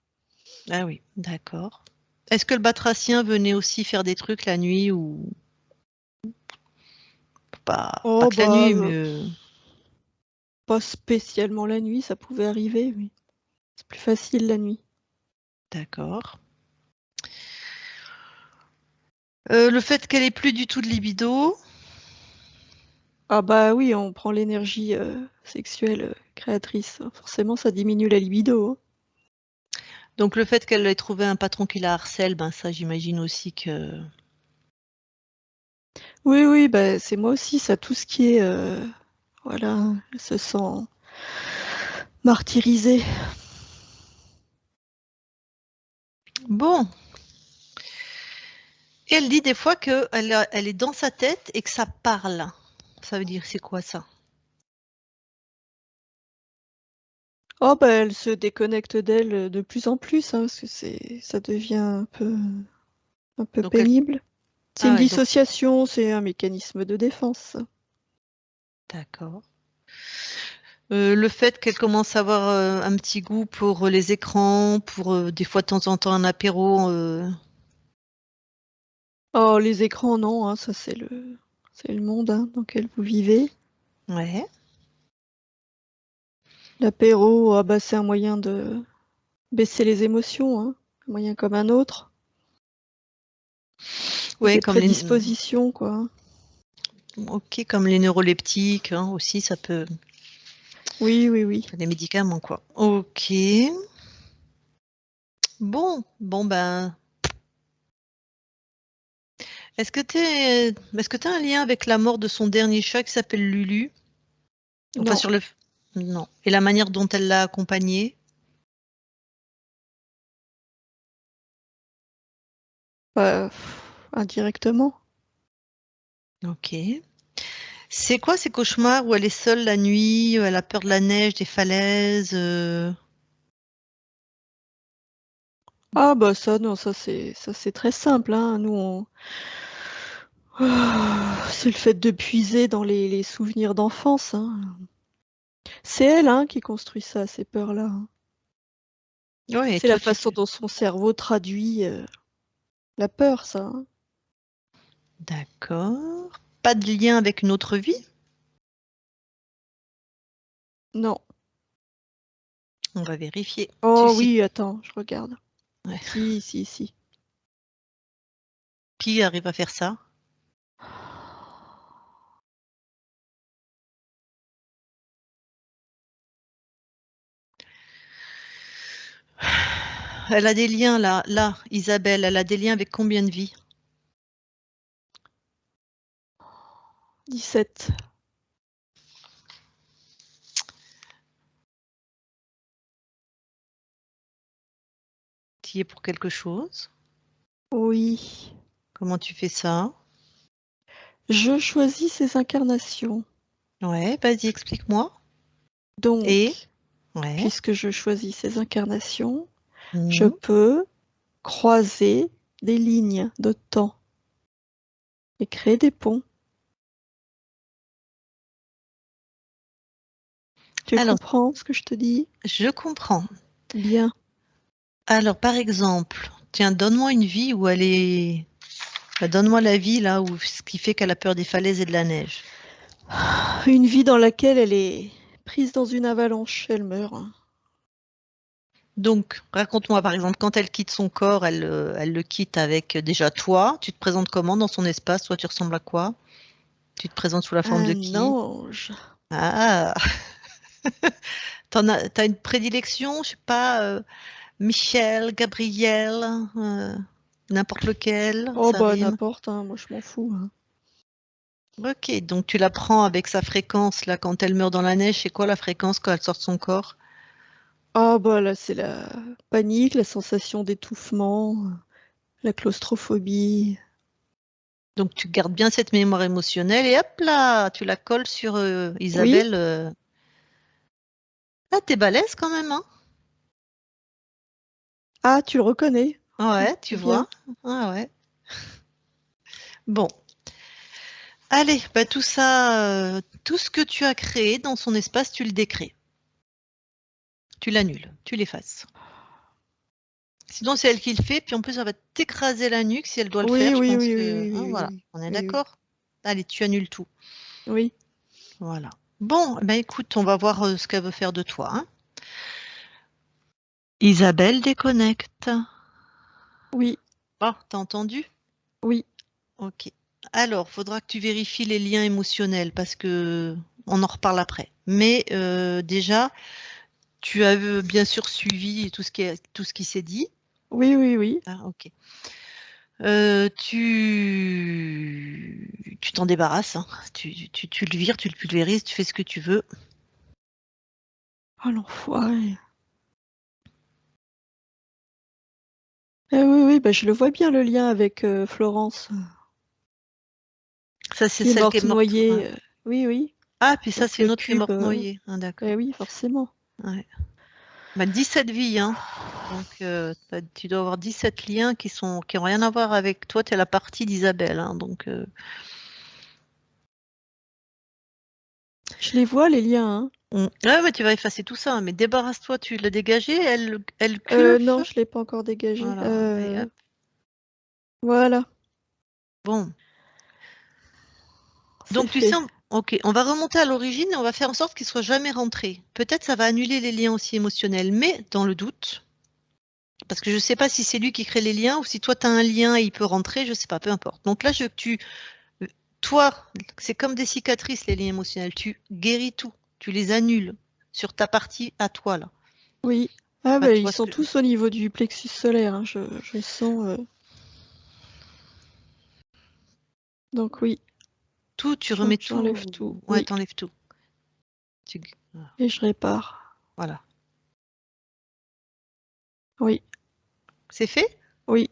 Ah oui, d'accord. Est-ce que le batracien venait aussi faire des trucs la nuit ou pas Oh, que la bah, nuit, mais pas spécialement la nuit, ça pouvait arriver, oui. C'est plus facile la nuit. d'accord. Le fait qu'elle ait plus du tout de libido, Ah bah oui, on prend l'énergie sexuelle créatrice. Forcément, ça diminue la libido, hein. donc le fait qu'elle ait trouvé un patron qui la harcèle, ben ça j'imagine aussi que... Oui, oui, bah, c'est moi aussi, ça, tout ce qui est... voilà, elle se sent martyrisée. Bon, et elle dit des fois elle est dans sa tête et que ça parle. Ça veut dire c'est quoi ça? Oh bah elle se déconnecte d'elle de plus en plus, hein, parce que ça devient un peu Donc elle... pénible. C'est Ah une ouais, donc dissociation, c'est un mécanisme de défense, ça. d'accord. Le fait qu'elle commence à avoir un petit goût pour les écrans, pour des fois de temps en temps un apéro. Oh, les écrans, non, hein, ça c'est le monde hein, dans lequel vous vivez. Ouais. L'apéro, ah bah, c'est un moyen de baisser les émotions, hein, un moyen comme un autre. Il y a Ouais, des prédispositions, quoi. ok, comme les neuroleptiques hein, aussi, ça peut. Oui, oui, oui. Enfin, des médicaments, quoi. Ok. Bon ben. Est-ce que tu as un lien avec la mort de son dernier chat qui s'appelle Lulu? Enfin, Non, sur le. Non. Et la manière dont elle l'a accompagné? pas indirectement. Ok. C'est quoi ces cauchemars où elle est seule la nuit, elle a peur de la neige, des falaises Ah bah ça, non, ça c'est très simple, hein. Nous, c'est le fait de puiser dans les souvenirs d'enfance, hein. C'est elle, hein, qui construit ça, ces peurs-là, hein. Ouais, et C'est la toi, façon dont son cerveau traduit. La peur, ça. Hein. D'accord. Pas de lien avec une autre vie? Non. On va vérifier. Oh oui, attends, je regarde. Ouais. Si, si, si. Qui arrive à faire ça? Elle a des liens là, Isabelle, elle a des liens avec combien de vies? 17. Tu y es pour quelque chose? Oui. Comment tu fais ça? Je choisis ces incarnations. Ouais, vas-y, explique-moi. Et? Donc, Ouais. puisque je choisis ces incarnations, je Mhm. peux croiser des lignes de temps et créer des ponts. Tu Alors, comprends ce que je te dis? je comprends. Bien. Alors, par exemple, tiens, donne-moi une vie où elle est... Bah, donne-moi la vie là où ce qui fait qu'elle a peur des falaises et de la neige. Une vie dans laquelle elle est prise dans une avalanche, elle meurt. Donc, raconte-moi par exemple, quand elle quitte son corps, elle le quitte avec déjà toi. Tu te présentes comment dans son espace? Toi, tu ressembles à quoi? Tu te présentes sous la forme de Un qui? ange. Ah, t'as une prédilection, je sais pas, Michel, Gabriel, n'importe lequel, Oh ça bah rime. n'importe, hein, moi je m'en fous. Hein. Ok, donc tu la prends avec sa fréquence là quand elle meurt dans la neige. C'est quoi la fréquence quand elle sort de son corps? Ah bah là c'est la panique, la sensation d'étouffement, la claustrophobie. Donc tu gardes bien cette mémoire émotionnelle et hop là, tu la colles sur Oui? Isabelle. Ah, t'es balèze quand même, hein? Ah, tu le reconnais? Ouais, tu C'est bien. vois. Ah ouais. Bon, allez, bah tout ça, tout ce que tu as créé dans son espace, tu le décrées. Tu l'annules, tu l'effaces. Sinon, c'est elle qui le fait, puis en plus, elle va t'écraser la nuque si elle doit le Oui, faire. Je oui, pense oui, que, oui, hein, oui, voilà, oui, on est oui, oui, d'accord? Allez, tu annules tout. oui. Voilà. Bon, ben écoute, on va voir ce qu'elle veut faire de toi, hein. Isabelle déconnecte. Oui, Ah, t'as entendu? oui, Ok. Alors, faudra que tu vérifies les liens émotionnels parce que on en reparle après. Mais déjà, tu as bien sûr suivi tout ce qui s'est dit. oui, oui, oui. Ah, ok. Tu t'en débarrasses, hein. Tu le vires, tu le pulvérises, tu fais ce que tu veux. Oh l'enfoiré. Eh oui, oui, bah, je le vois bien le lien avec Florence, Ça, c'est qui est celle qui est morte morte. Ouais. noyée. Oui, oui. Ah, puis ça, Donc c'est le une autre qui est cube, morte noyée. Ah, d'accord. eh oui, forcément. Ouais. Bah, 17 vies, hein. Donc, tu dois avoir 17 liens qui ont rien à voir avec toi. Tu es la partie d'Isabelle, hein, donc, Je les vois les liens, hein. Ouais, ouais, tu vas effacer tout ça, mais débarrasse-toi, tu l'as dégagé, elle cule le Non, feu. je l'ai pas encore dégagé. Voilà, allez, hop. Voilà, Bon, c'est donc tu sais, fait. ok, on va remonter à l'origine et on va faire en sorte qu'il soit jamais rentré. Peut-être ça va annuler les liens aussi émotionnels, mais dans le doute, parce que je ne sais pas si c'est lui qui crée les liens ou si toi tu as un lien et il peut rentrer, je ne sais pas, peu importe. Donc là, je veux que toi, c'est comme des cicatrices les liens émotionnels, tu guéris tout, tu les annules sur ta partie à toi là. Oui. Je sais Ah pas, bah tu ils vois ce sont que tous au niveau du plexus solaire, hein, je sens. Donc oui, tout, tu remets j'enlève tout, tout. ouais, Oui. t'enlèves tout. Et je répare. Voilà. Oui, C'est fait? oui.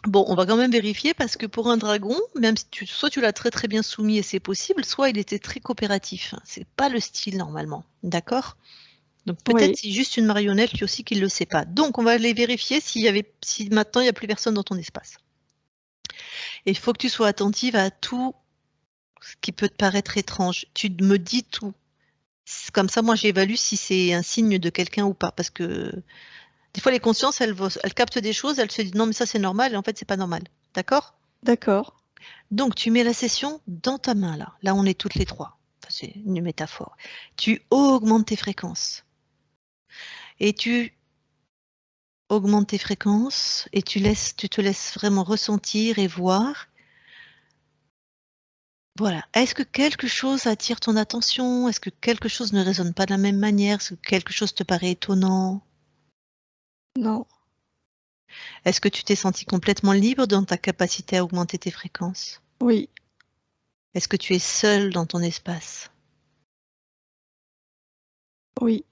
Bon, on va quand même vérifier parce que pour un dragon, même si soit tu l'as très très bien soumis et c'est possible, soit il était très coopératif. C'est pas le style normalement, d'accord? Donc peut-être Oui. c'est juste une marionnette lui aussi qui ne le sait pas. Donc on va aller vérifier si maintenant il n'y a plus personne dans ton espace. Et il faut que tu sois attentive à tout ce qui peut te paraître étrange. Tu me dis tout. Comme ça, moi j'évalue si c'est un signe de quelqu'un ou pas, parce que Des fois, les consciences, elles captent des choses, elles se disent non, mais ça c'est normal, et en fait, c'est pas normal. D'accord? D'accord. Donc, tu mets la session dans ta main, là. Là, on est toutes les trois. Enfin, c'est une métaphore. Tu augmentes tes fréquences. Et tu augmentes tes fréquences et tu te laisses vraiment ressentir et voir. Voilà. Est-ce que quelque chose attire ton attention? Est-ce que quelque chose ne résonne pas de la même manière? Est-ce que quelque chose te paraît étonnant? Non. Est-ce que tu t'es senti complètement libre dans ta capacité à augmenter tes fréquences? Oui. Est-ce que tu es seul dans ton espace? Oui.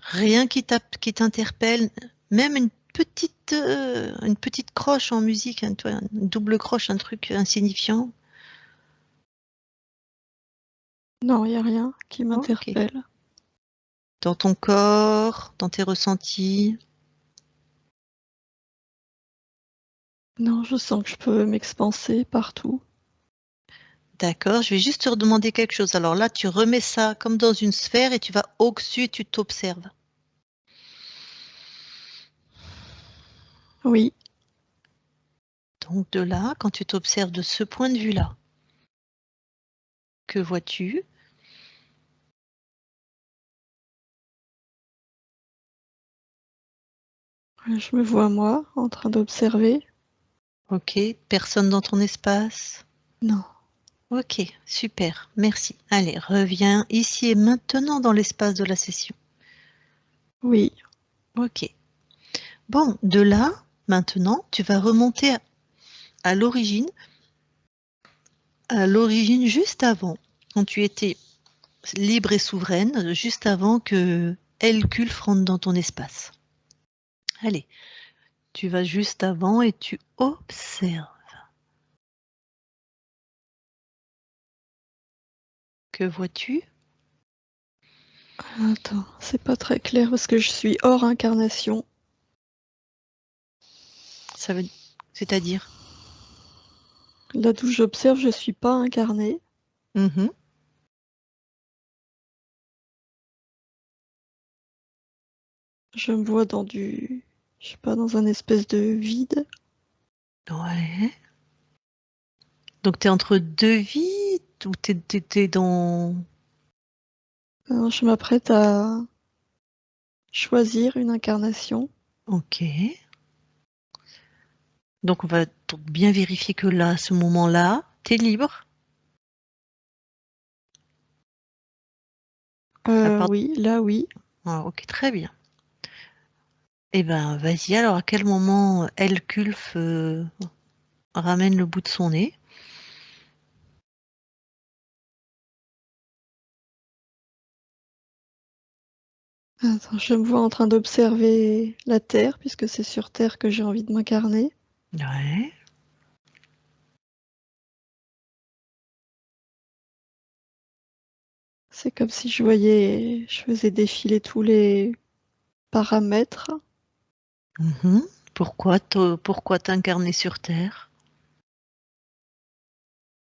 Rien qui t'interpelle, même une petite croche en musique, hein, toi, une double croche, un truc insignifiant? Non, il n'y a rien qui Ok. m'interpelle. Dans ton corps, dans tes ressentis? Non, je sens que je peux m'expanser partout. D'accord, je vais juste te redemander quelque chose. Alors là, tu remets ça comme dans une sphère et tu vas au-dessus, tu t'observes. Oui. Donc de là, quand tu t'observes de ce point de vue-là, que vois-tu? Je me vois moi en train d'observer. Ok, personne dans ton espace? Non. Ok, super, merci. Allez, reviens ici et maintenant dans l'espace de la session. Oui. Ok. Bon, de là, maintenant, tu vas remonter à l'origine, juste avant, quand tu étais libre et souveraine, juste avant que Elkulf rentre dans ton espace. Allez, tu vas juste avant et tu observes. Que vois-tu? Attends, c'est pas très clair parce que je suis hors incarnation. Ça veut, c'est-à-dire? Là d'où j'observe, je suis pas incarnée. Mhm. Je me vois je sais pas, dans un espèce de vide. Ouais. Donc tu es entre deux vies ou t'es dans... Alors, je m'apprête à choisir une incarnation. Ok. Donc on va bien vérifier que là, à ce moment-là, tu es libre. À part... Oui, là oui. Ah, ok, très bien. Eh ben, vas-y. Alors, à quel moment Elkulf ramène le bout de son nez? Attends, je me vois en train d'observer la Terre, puisque c'est sur Terre que j'ai envie de m'incarner. Ouais. C'est comme si je faisais défiler tous les paramètres Mhm. Pourquoi t'incarner sur Terre?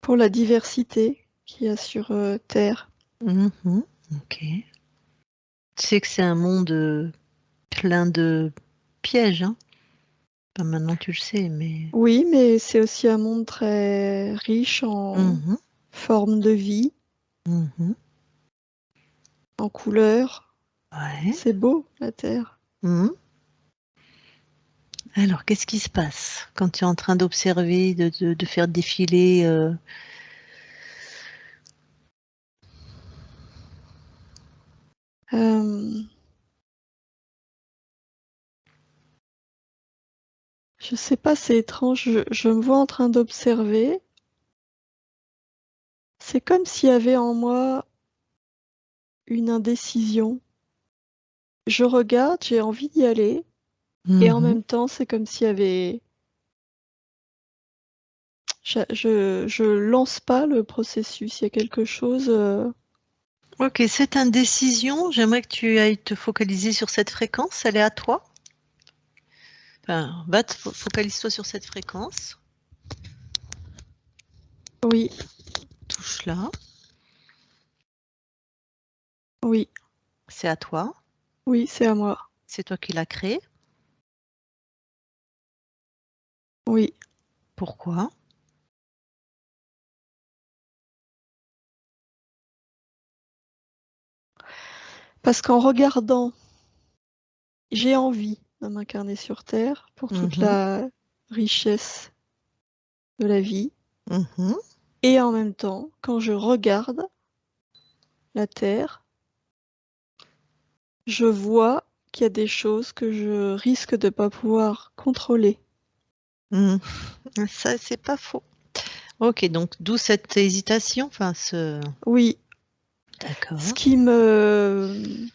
pour la diversité qu'il y a sur Terre. Mhm. Ok. Tu sais que c'est un monde plein de pièges, hein? Enfin, maintenant tu le sais, mais... Oui, mais c'est aussi un monde très riche en Mhm. formes de vie, Mhm. en couleurs. Ouais. C'est beau, la Terre. Mhm. Alors, qu'est-ce qui se passe quand tu es en train d'observer, de faire défiler Euh, je sais pas, c'est étrange. Je me vois en train d'observer. C'est comme s'il y avait en moi une indécision. Je regarde, j'ai envie d'y aller, et en Mhm. même temps, c'est comme s'il y avait... je lance pas le processus, il y a quelque chose... Ok, cette indécision, j'aimerais que tu ailles te focaliser sur cette fréquence, elle est à toi. Enfin, focalise-toi sur cette fréquence, Oui, touche là, oui, c'est à toi. oui, c'est à moi. C'est toi qui l'as créé? Oui. Pourquoi? Parce qu'en regardant, j'ai envie de m'incarner sur Terre pour toute Mhm, la richesse de la vie. mhm. Et en même temps, quand je regarde la Terre, je vois qu'il y a des choses que je risque de pas pouvoir contrôler. Mhm. Ça, c'est pas faux. Ok, donc d'où cette hésitation, enfin ce... Oui, ce D'accord. qui me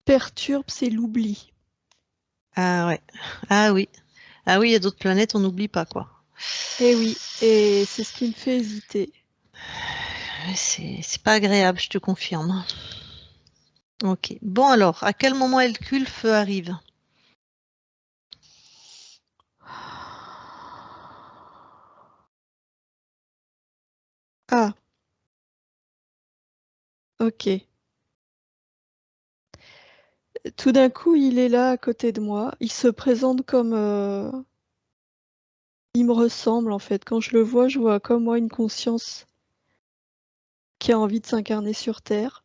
perturbe, c'est l'oubli. Ah ouais. Ah oui. Ah oui, il y a d'autres planètes, on n'oublie pas, quoi. Et oui, et c'est ce qui me fait hésiter. Ouais, c'est pas agréable, je te confirme. Ok. Bon alors, à quel moment Hercule feu arrive? Ah, ok. Tout d'un coup, il est là à côté de moi. Il se présente comme... il me ressemble en fait. Quand je vois comme moi une conscience qui a envie de s'incarner sur Terre.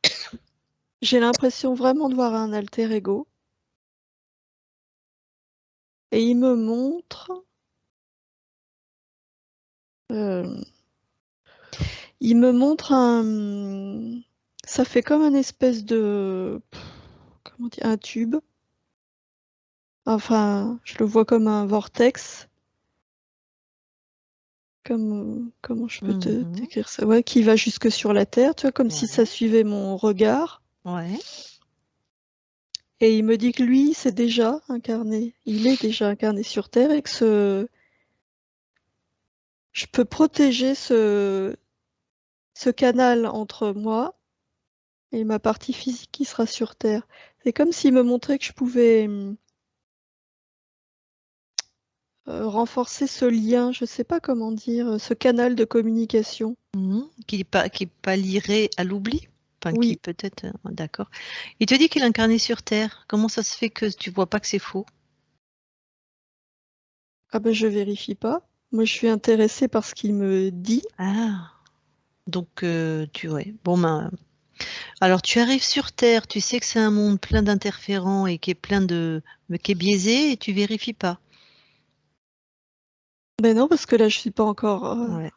J'ai l'impression vraiment de voir un alter ego. Et euh, il me montre un, ça fait comme un espèce de, comment dire, un tube. Enfin, je le vois comme un vortex. Comment je peux te Mhm. décrire ça? Ouais, qui va jusque sur la Terre, tu vois, comme si ça Ouais. suivait mon regard. Ouais. Et il me dit que lui, c'est déjà incarné. Il est déjà incarné sur Terre et que je peux protéger ce canal entre moi et ma partie physique qui sera sur Terre. C'est comme s'il me montrait que je pouvais renforcer ce lien, je sais pas comment dire, ce canal de communication. Mhm. Qui pallierait à l'oubli? Enfin, qui Oui, peut-être... d'accord. Il te dit qu'il est incarné sur Terre. Comment ça se fait que tu vois pas que c'est faux? ah ben je vérifie pas. Moi je suis intéressée par ce qu'il me dit. Ah, donc tu... Ouais. Bon, ben... Alors, tu arrives sur Terre, tu sais que c'est un monde plein d'interférents et qui est plein de... mais qui est biaisé et tu vérifies pas. Ben non, parce que là je suis pas encore Ouais.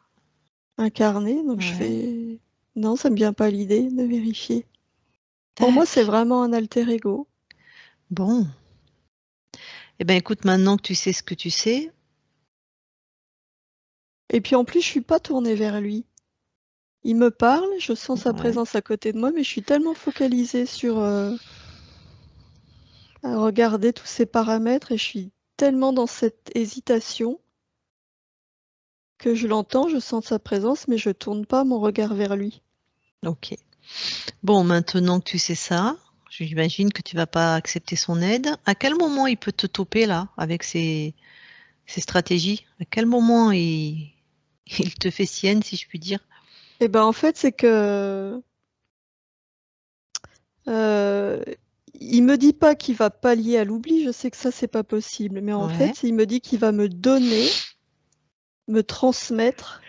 incarnée, donc je Ouais. fais. Non, ça me vient pas l'idée de vérifier. Pour moi, c'est Tac. vraiment un alter ego. Bon. Eh ben, écoute, maintenant que tu sais ce que tu sais, Et puis en plus, je suis pas tournée vers lui. Il me parle, je sens sa ouais. présence à côté de moi, mais je suis tellement focalisée sur à regarder tous ces paramètres et je suis tellement dans cette hésitation que je l'entends, je sens sa présence, mais je tourne pas mon regard vers lui. Ok. Bon, maintenant que tu sais ça, j'imagine que tu vas pas accepter son aide. À quel moment il peut te toper là, avec ses stratégies? À quel moment il te fait sienne, si je puis dire? Et ben en fait, c'est que euh, il me dit pas qu'il va pallier à l'oubli, je sais que ça c'est pas possible, mais en Ouais. fait, il me dit qu'il va me donner, me transmettre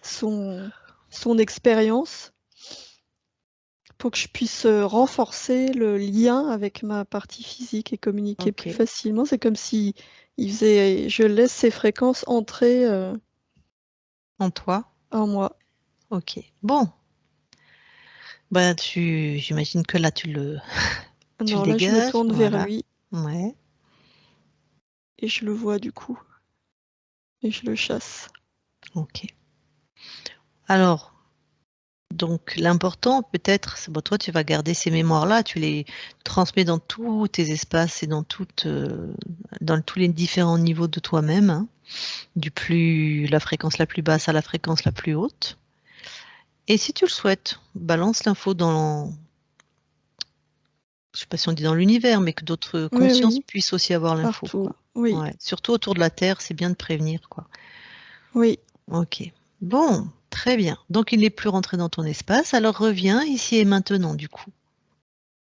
son son expérience pour que je puisse renforcer le lien avec ma partie physique et communiquer plus Ok. facilement. C'est comme si je laisse ces fréquences entrer En toi? en moi. Ok. Bon. Bah, j'imagine que là, tu le Non, là, je me dégages. tourne vers Voilà. lui Ouais. et je le vois du coup et je le chasse. Ok. Alors, donc, l'important, peut-être, c'est bon, toi, tu vas garder ces mémoires-là, tu les transmets dans tous tes espaces et dans tous les différents niveaux de toi-même, hein, la fréquence la plus basse à la fréquence la plus haute. Et si tu le souhaites, balance l'info je sais pas si on dit dans l'univers, mais que d'autres Oui, consciences oui, puissent aussi avoir l'info, partout. quoi. Oui, Ouais. Surtout autour de la Terre, c'est bien de prévenir, quoi. oui. Ok. Bon, très bien. Donc, il n'est plus rentré dans ton espace, alors reviens ici et maintenant, du coup.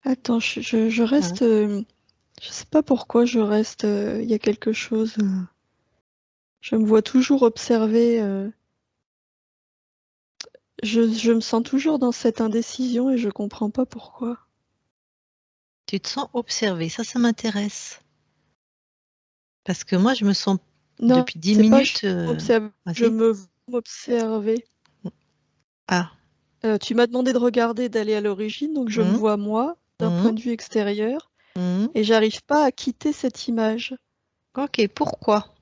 Attends, je reste. Hein. Je sais pas pourquoi je reste. Il y a quelque chose. Je me vois toujours observer. Je me sens toujours dans cette indécision et je comprends pas pourquoi. Tu te sens observé, ça m'intéresse. Parce que moi, je me sens Non, depuis 10 c'est pas je minutes. m'observe, je Vas-y. me vois m'observer. Ah. Tu m'as demandé de regarder, d'aller à l'origine, donc je me Mmh. vois moi, d'un Mmh. point de vue extérieur, Mmh. et j'arrive pas à quitter cette image. Ok, pourquoi?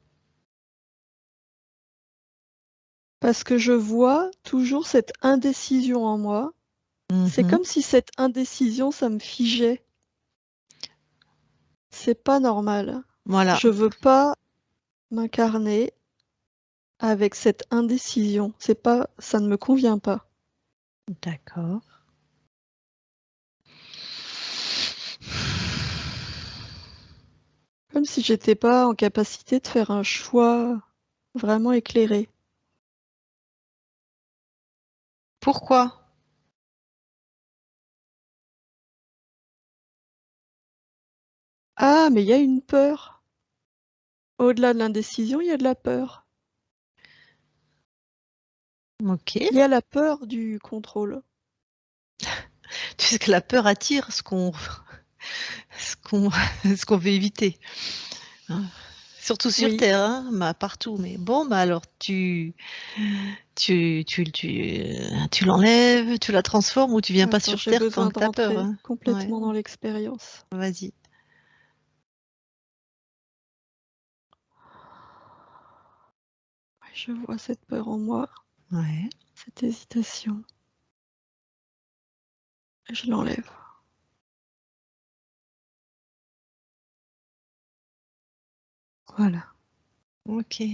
Parce que je vois toujours cette indécision en moi. C'est Mhm. comme si cette indécision, ça me figeait. C'est pas normal. Voilà, Je veux pas m'incarner avec cette indécision. C'est pas, ça ne me convient pas. d'accord. Comme si j'étais pas en capacité de faire un choix vraiment éclairé. Pourquoi? Ah, mais il y a une peur. Au-delà de l'indécision, il y a de la peur. Ok. Il y a la peur du contrôle. Tu sais que la peur attire ce qu'on ce qu'on veut éviter. Hein. Surtout sur Oui, Terre, hein, bah, partout. Mais bon, bah alors tu l'enlèves, tu la transformes ou tu viens pas attends, sur j'ai Terre tant besoin que de tu as peur. rentrer Hein. Ouais, complètement dans l'expérience. vas-y. Ouais, je vois cette peur en moi, Ouais. cette hésitation. Et je l'enlève. Voilà. Ok. Là,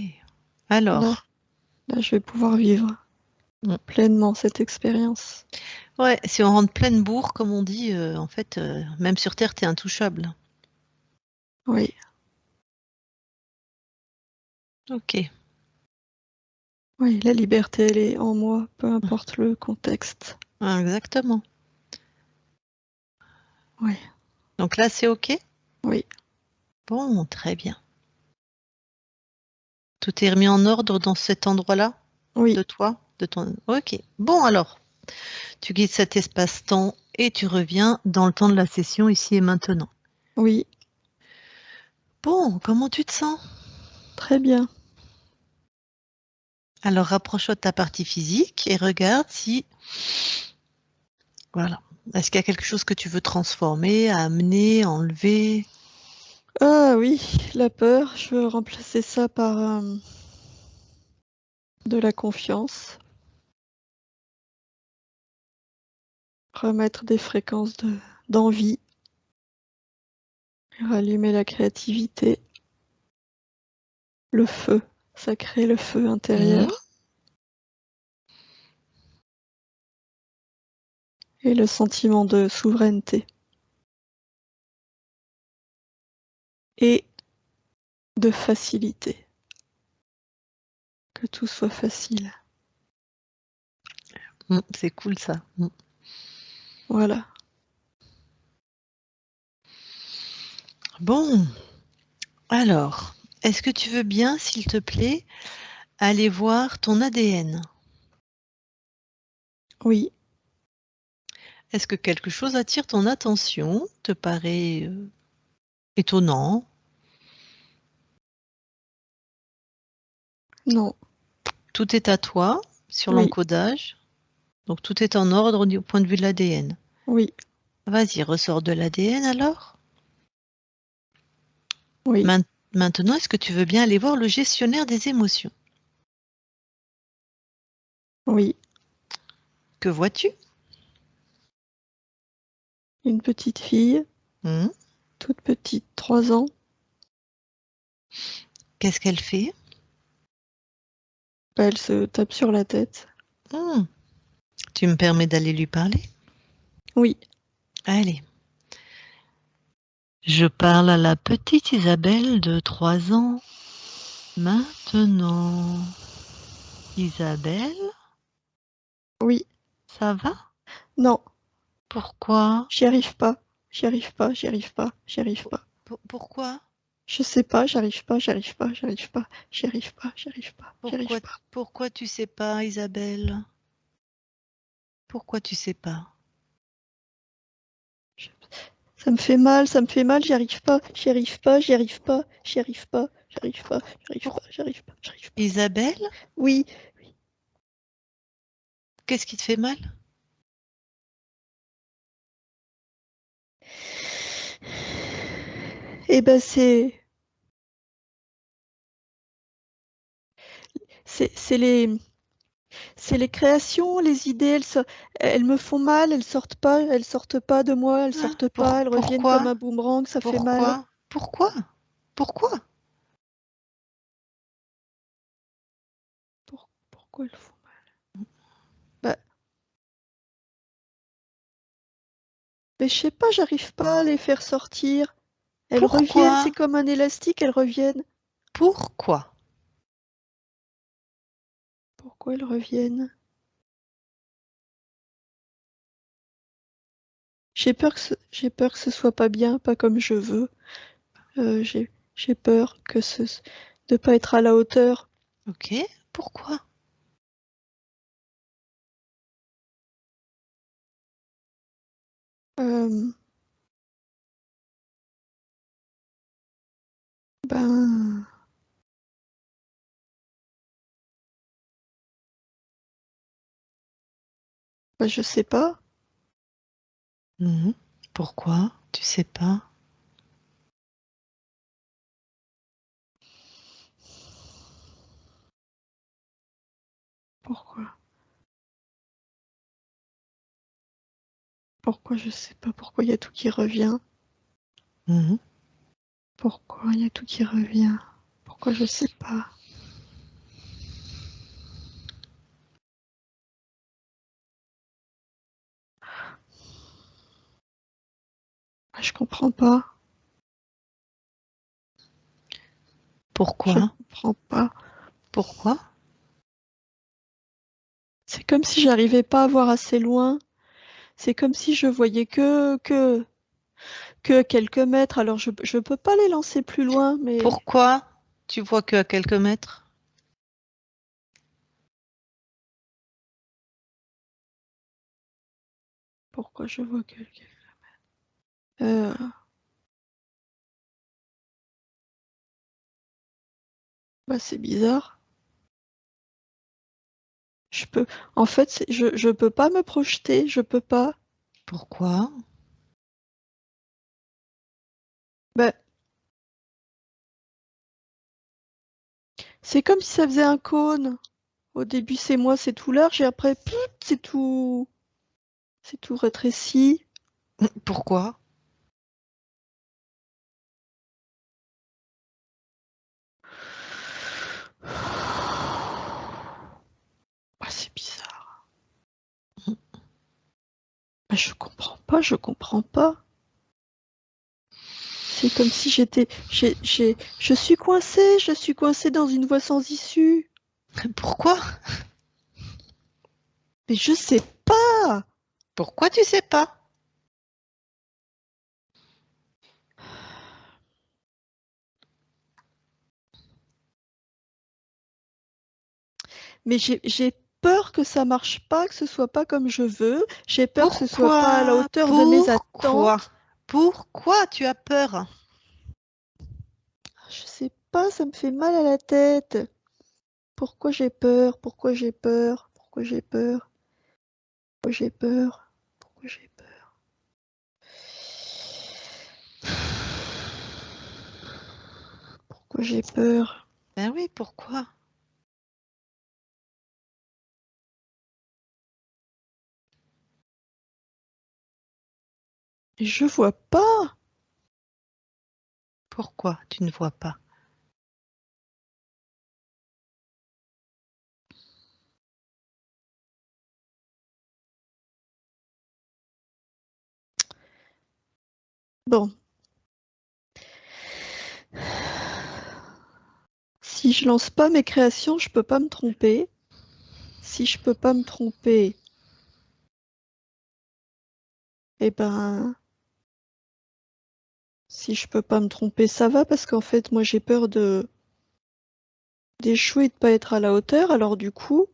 Alors. là, je vais pouvoir vivre Mm. pleinement cette expérience. Ouais, si on rentre pleine bourre, comme on dit, en fait, même sur Terre, t'es intouchable. Oui, Ok. oui, la liberté, elle est en moi, peu importe le contexte. Ah, exactement. Oui, Donc là, c'est ok? oui, Bon, très bien. Tout est remis en ordre dans cet endroit-là oui, de toi, de ton. Ok. Bon, alors, tu quittes cet espace-temps et tu reviens dans le temps de la session ici et maintenant. oui, Bon, comment tu te sens? très bien. Alors, rapproche-toi de ta partie physique et regarde si, voilà. Est-ce qu'il y a quelque chose que tu veux transformer, amener, enlever? Ah oui, la peur, je veux remplacer ça par de la confiance, remettre des fréquences d'envie, rallumer la créativité, le feu, ça crée le feu Mhm. intérieur et le sentiment de souveraineté et de facilité, que tout soit facile. C'est cool ça. Voilà. Bon, alors, est-ce que tu veux bien, s'il te plaît, aller voir ton ADN? Oui, Est-ce que quelque chose attire ton attention, te paraît étonnant? non, Tout est à toi sur oui, l'encodage, donc tout est en ordre du point de vue de l'ADN. oui, Vas-y, ressors de l'ADN alors. oui, Maintenant, est-ce que tu veux bien aller voir le gestionnaire des émotions? oui. Que vois-tu? Une petite fille, Hmm. toute petite, 3 ans. Qu'est-ce qu'elle fait? Elle se tape sur la tête. Hmm. Tu me permets d'aller lui parler? Oui, Allez. Je parle à la petite Isabelle de 3 ans. Maintenant. Isabelle, oui, ça va? non, Pourquoi? j'y arrive pas, j'y arrive pas, j'y arrive pas, j'y arrive pas. Pourquoi? Je sais pas, j'arrive pas. Pourquoi tu sais pas, Isabelle? Pourquoi tu sais pas? Ça me fait mal, j'y arrive pas. Isabelle? Oui, Qu'est-ce qui te fait mal? eh ben c'est les créations, les idées, elles me font mal, elles sortent pas de moi, elles sortent pas, elles reviennent comme Pourquoi? un boomerang, ça fait mal. Pourquoi? Pourquoi? Pourquoi? Pourquoi elles font mal? Bah, mais je sais pas, j'arrive pas à les faire sortir. Elles reviennent, c'est Pourquoi? comme un élastique, elles reviennent. Pourquoi? Pourquoi elles reviennent? J'ai peur que ce soit pas bien, pas comme je veux. J'ai peur de pas être à la hauteur. Ok, pourquoi? Euh, ben, je sais pas. Mhm. Pourquoi? Tu sais pas? Pourquoi? Pourquoi je sais pas? Pourquoi il y a tout qui revient? Mhm. Pourquoi il y a tout qui revient? Pourquoi je sais pas? Je comprends pas. Je Pourquoi? comprends pas. Pourquoi? C'est comme si j'arrivais pas à voir assez loin. C'est comme si je voyais que à quelques mètres. Alors je peux pas les lancer plus loin, mais Pourquoi tu vois que à quelques mètres? pourquoi je vois quelques... Euh, bah c'est bizarre. Je peux, en fait, je peux pas me projeter, je peux pas. Pourquoi? Bah, c'est comme si ça faisait un cône. Au début, c'est moi, c'est tout large, et après, pout, c'est tout rétréci. Pourquoi? Ah, c'est bizarre. Bah, je comprends pas. C'est comme si je suis coincée dans une voie sans issue. Pourquoi? Mais je sais pas. Pourquoi tu sais pas? Mais j'ai peur que ça marche pas, que ce soit pas comme je veux. J'ai peur que ce soit pas à la Pourquoi? hauteur de mes Pourquoi? attentes. Pourquoi tu as peur? Je sais pas, ça me fait mal à la tête. Pourquoi j'ai peur? Pourquoi j'ai peur? Pourquoi j'ai peur? Pourquoi j'ai peur? Pourquoi j'ai peur? Pourquoi j'ai peur? Ben oui, pourquoi? Et je vois pas. Pourquoi tu ne vois pas? Bon, si je lance pas mes créations, je peux pas me tromper. Si je peux pas me tromper, eh ben, Si je peux pas me tromper, ça va parce qu'en fait, moi, j'ai peur d'échouer et de pas être à la hauteur. Alors du coup,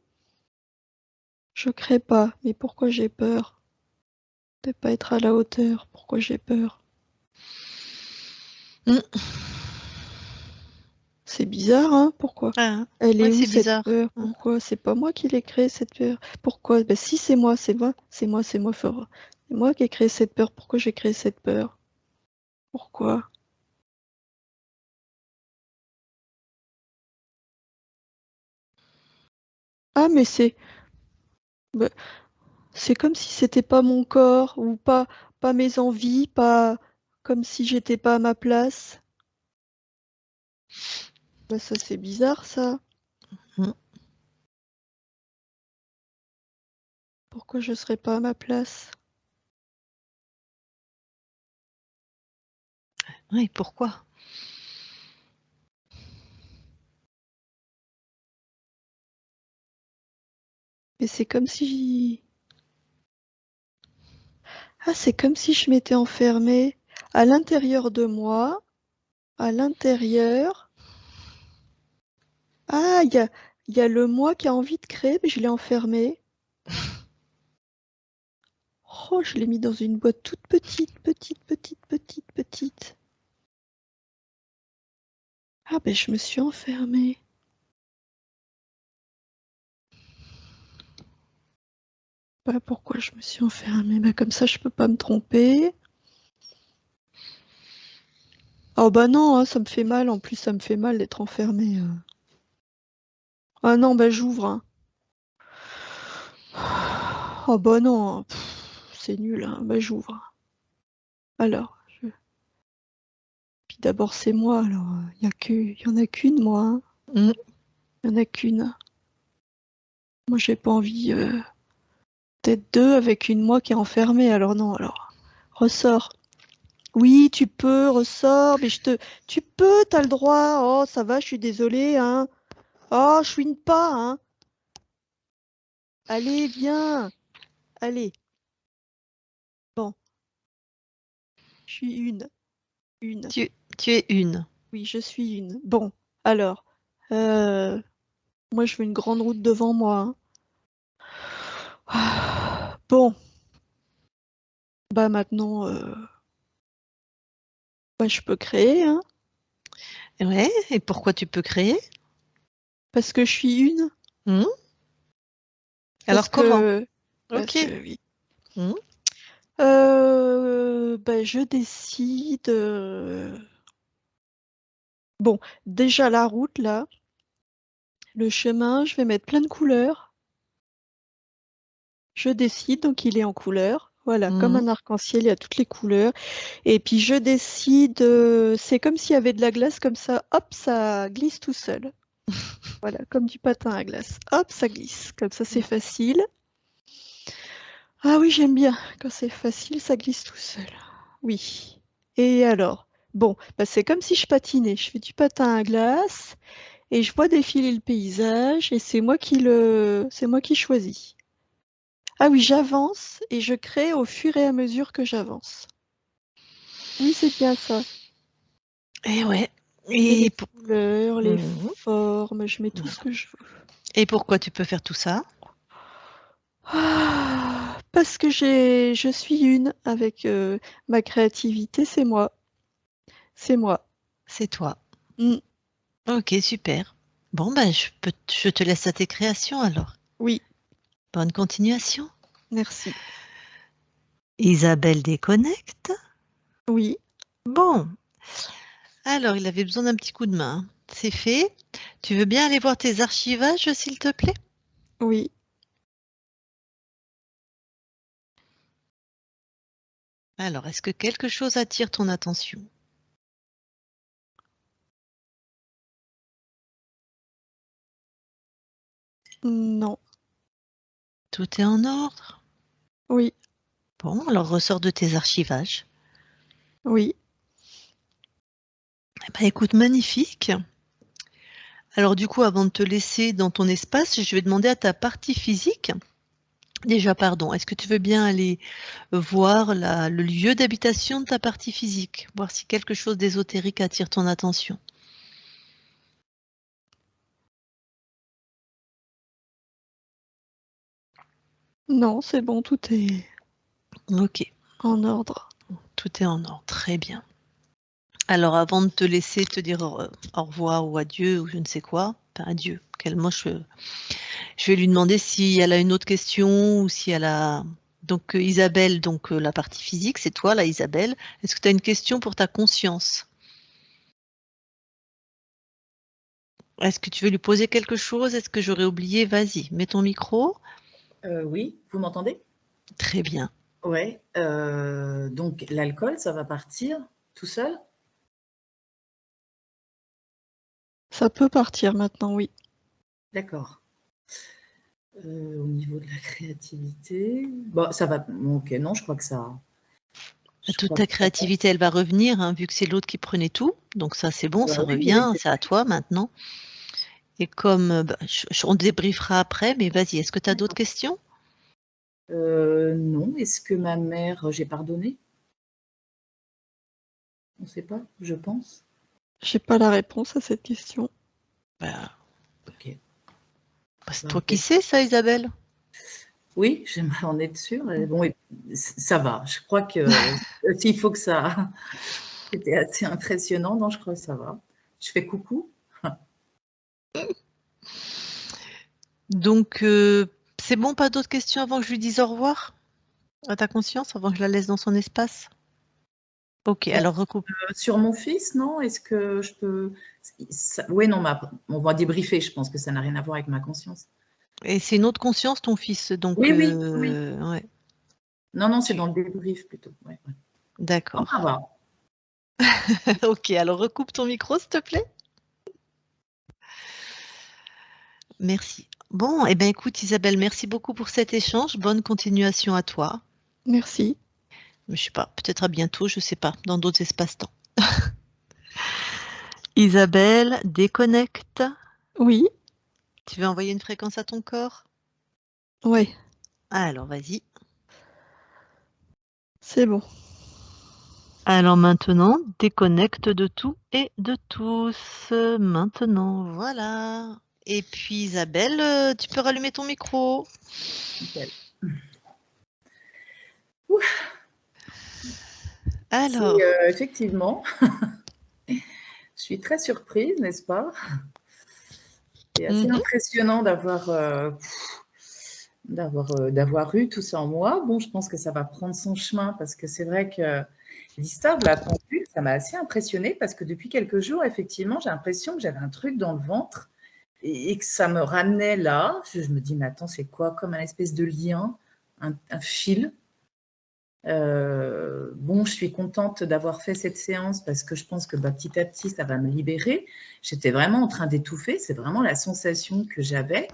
je crée pas. Mais pourquoi j'ai peur de pas être à la hauteur? Pourquoi j'ai peur? Mm. C'est bizarre, hein? Pourquoi? Ah, Elle ouais, est où c'est cette bizarre. peur? Pourquoi? C'est pas moi qui l'ai créée, cette peur. Pourquoi? Ben si, c'est moi, c'est moi, c'est moi, c'est moi, fort. C'est moi qui ai créé cette peur. Pourquoi j'ai créé cette peur? Pourquoi? Ah, mais ben, c'est comme si c'était pas mon corps ou pas mes envies, pas comme si j'étais pas à ma place. Ben ça, c'est bizarre, ça. Mm. Pourquoi je serais pas à ma place? Oui, pourquoi? Mais c'est comme si... Ah, c'est comme si je m'étais enfermée à l'intérieur de moi, à l'intérieur. Ah, il y a le moi qui a envie de créer, mais je l'ai enfermé. Oh, je l'ai mis dans une boîte toute petite, petite, petite, petite, petite. Ah, ben je me suis enfermée. Bah, pourquoi je me suis enfermée? Bah, comme ça, je peux pas me tromper. Oh bah non, hein, ça me fait mal. En plus, ça me fait mal d'être enfermée. Ah non, bah j'ouvre, hein. Oh bah non, hein. C'est nul, hein. Bah j'ouvre. Alors, puis d'abord c'est moi. Alors, il y en a qu'une, moi, hein. Mm. Il y en a qu'une. Moi, j'ai pas envie d'être deux avec une moi qui est enfermée. Alors non, alors ressors. Oui, tu peux, ressors, mais tu peux, t'as le droit. Oh, ça va, je suis désolée, hein. Oh, je chouine pas, hein. Allez, viens. Allez. Bon, je suis une. Une. Tu es une. Oui, je suis une. Bon, alors, euh, moi, je veux une grande route devant moi, hein. Ah, bon, bah maintenant, bah, je peux créer, hein, Ouais, et pourquoi tu peux créer? parce que je suis une. Mm. Parce Alors comment? que, parce Ok. que oui. Mm. Bah, je décide. Bon, déjà la route là, le chemin, je vais mettre plein de couleurs. Je décide, donc il est en couleurs. Voilà, comme Mm. un arc-en-ciel, il y a toutes les couleurs. Et puis je décide, c'est comme s'il y avait de la glace, comme ça, hop, ça glisse tout seul. Voilà, comme du patin à glace. Hop, ça glisse. Comme ça, c'est facile. Ah oui, j'aime bien. Quand c'est facile, ça glisse tout seul. Oui. Et alors? Bon, bah, c'est comme si je patinais. Je fais du patin à glace et je vois défiler le paysage et c'est moi qui choisis. Ah oui, j'avance et je crée au fur et à mesure que j'avance. Oui, c'est bien ça. Et ouais. Je mets les Et, couleurs, les Mm. formes, je mets tout ce que je veux. Et pourquoi tu peux faire tout ça? Ah, parce que je suis une avec ma créativité, c'est moi. C'est moi. C'est toi. Mm, Ok, super. Bon, ben, je te laisse à tes créations alors. oui, Bonne continuation. merci. Isabelle déconnecte. Oui, Bon, alors il avait besoin d'un petit coup de main. C'est fait. Tu veux bien aller voir tes archivages, s'il te plaît? oui. Alors, est-ce que quelque chose attire ton attention? Non. Tout est en ordre? Oui, Bon, alors ressors de tes archivages. oui. Eh ben, écoute, magnifique. Alors du coup, avant de te laisser dans ton espace, je vais demander à ta partie physique Déjà, pardon, est-ce que tu veux bien aller voir le lieu d'habitation de ta partie physique, voir si quelque chose d'ésotérique attire ton attention? Non, c'est bon, tout est Ok, en ordre. tout est en ordre, très bien. Alors, avant de te laisser te dire au revoir ou adieu ou je ne sais quoi, enfin adieu, quel mot je vais lui demander si elle a une autre question ou si elle a... Donc Isabelle, donc la partie physique, c'est toi là Isabelle. Est-ce que tu as une question pour ta conscience? Est-ce que tu veux lui poser quelque chose? Est-ce que j'aurais oublié? Vas-y, mets ton micro. Oui, vous m'entendez? Très bien. Ouais. Donc l'alcool, ça va partir tout seul? Ça peut partir maintenant, oui. D'accord. Au niveau de la créativité, bon, ça va. Ok, non, je crois que ça. Je Toute crois ta que ça va. créativité, elle va revenir, hein, vu que c'est l'autre qui prenait tout. Donc ça, c'est bon, Bah ça oui, oui, revient, c'est à toi maintenant. Et comme bah, on débriefera après, mais vas-y, est-ce que tu as d'autres questions? non. Est-ce que ma mère, j'ai pardonné? On ne sait pas, je pense. J'ai pas la réponse à cette question. Bah, Ok. c'est Bah, toi qui peut-être. sais ça, Isabelle. Oui, j'aimerais en être sûre. Et bon, ça va. Je crois que s'il faut que ça. C'était assez impressionnant, donc je crois que ça va. Je fais coucou. Donc, c'est bon, pas d'autres questions avant que je lui dise au revoir à ta conscience, avant que je la laisse dans son espace? Ok, alors recoupe. Sur mon fils, non? Est-ce que je peux... Oui, non, on va débriefer. Je pense que ça n'a rien à voir avec ma conscience. Et c'est une autre conscience, ton fils, donc Oui, oui, oui. ouais, Non, non, c'est dans le débrief plutôt. Ouais, ouais. Non, ça d'accord. va. Ok, alors recoupe ton micro, s'il te plaît. Merci. Bon, eh bien écoute Isabelle, merci beaucoup pour cet échange. Bonne continuation à toi. Merci. Je sais pas, peut-être à bientôt, je sais pas, dans d'autres espaces-temps. Isabelle, déconnecte. Oui, Tu veux envoyer une fréquence à ton corps? ouais, Alors vas-y. c'est bon. Alors maintenant, déconnecte de tout et de tous. Maintenant, voilà. Et puis Isabelle, tu peux rallumer ton micro. Nickel. Alors, Effectivement, je suis très surprise, n'est-ce pas? C'est assez impressionnant d'avoir eu tout ça en moi. Bon, je pense que ça va prendre son chemin parce que c'est vrai que l'histoire de la pendule, ça m'a assez impressionnée parce que depuis quelques jours, effectivement, j'ai l'impression que j'avais un truc dans le ventre et que ça me ramenait là. Je me dis, mais attends, c'est quoi? Comme un espèce de lien, un fil. Bon, je suis contente d'avoir fait cette séance parce que je pense que petit à petit, ça va me libérer. J'étais vraiment en train d'étouffer. C'est vraiment la sensation que j'avais.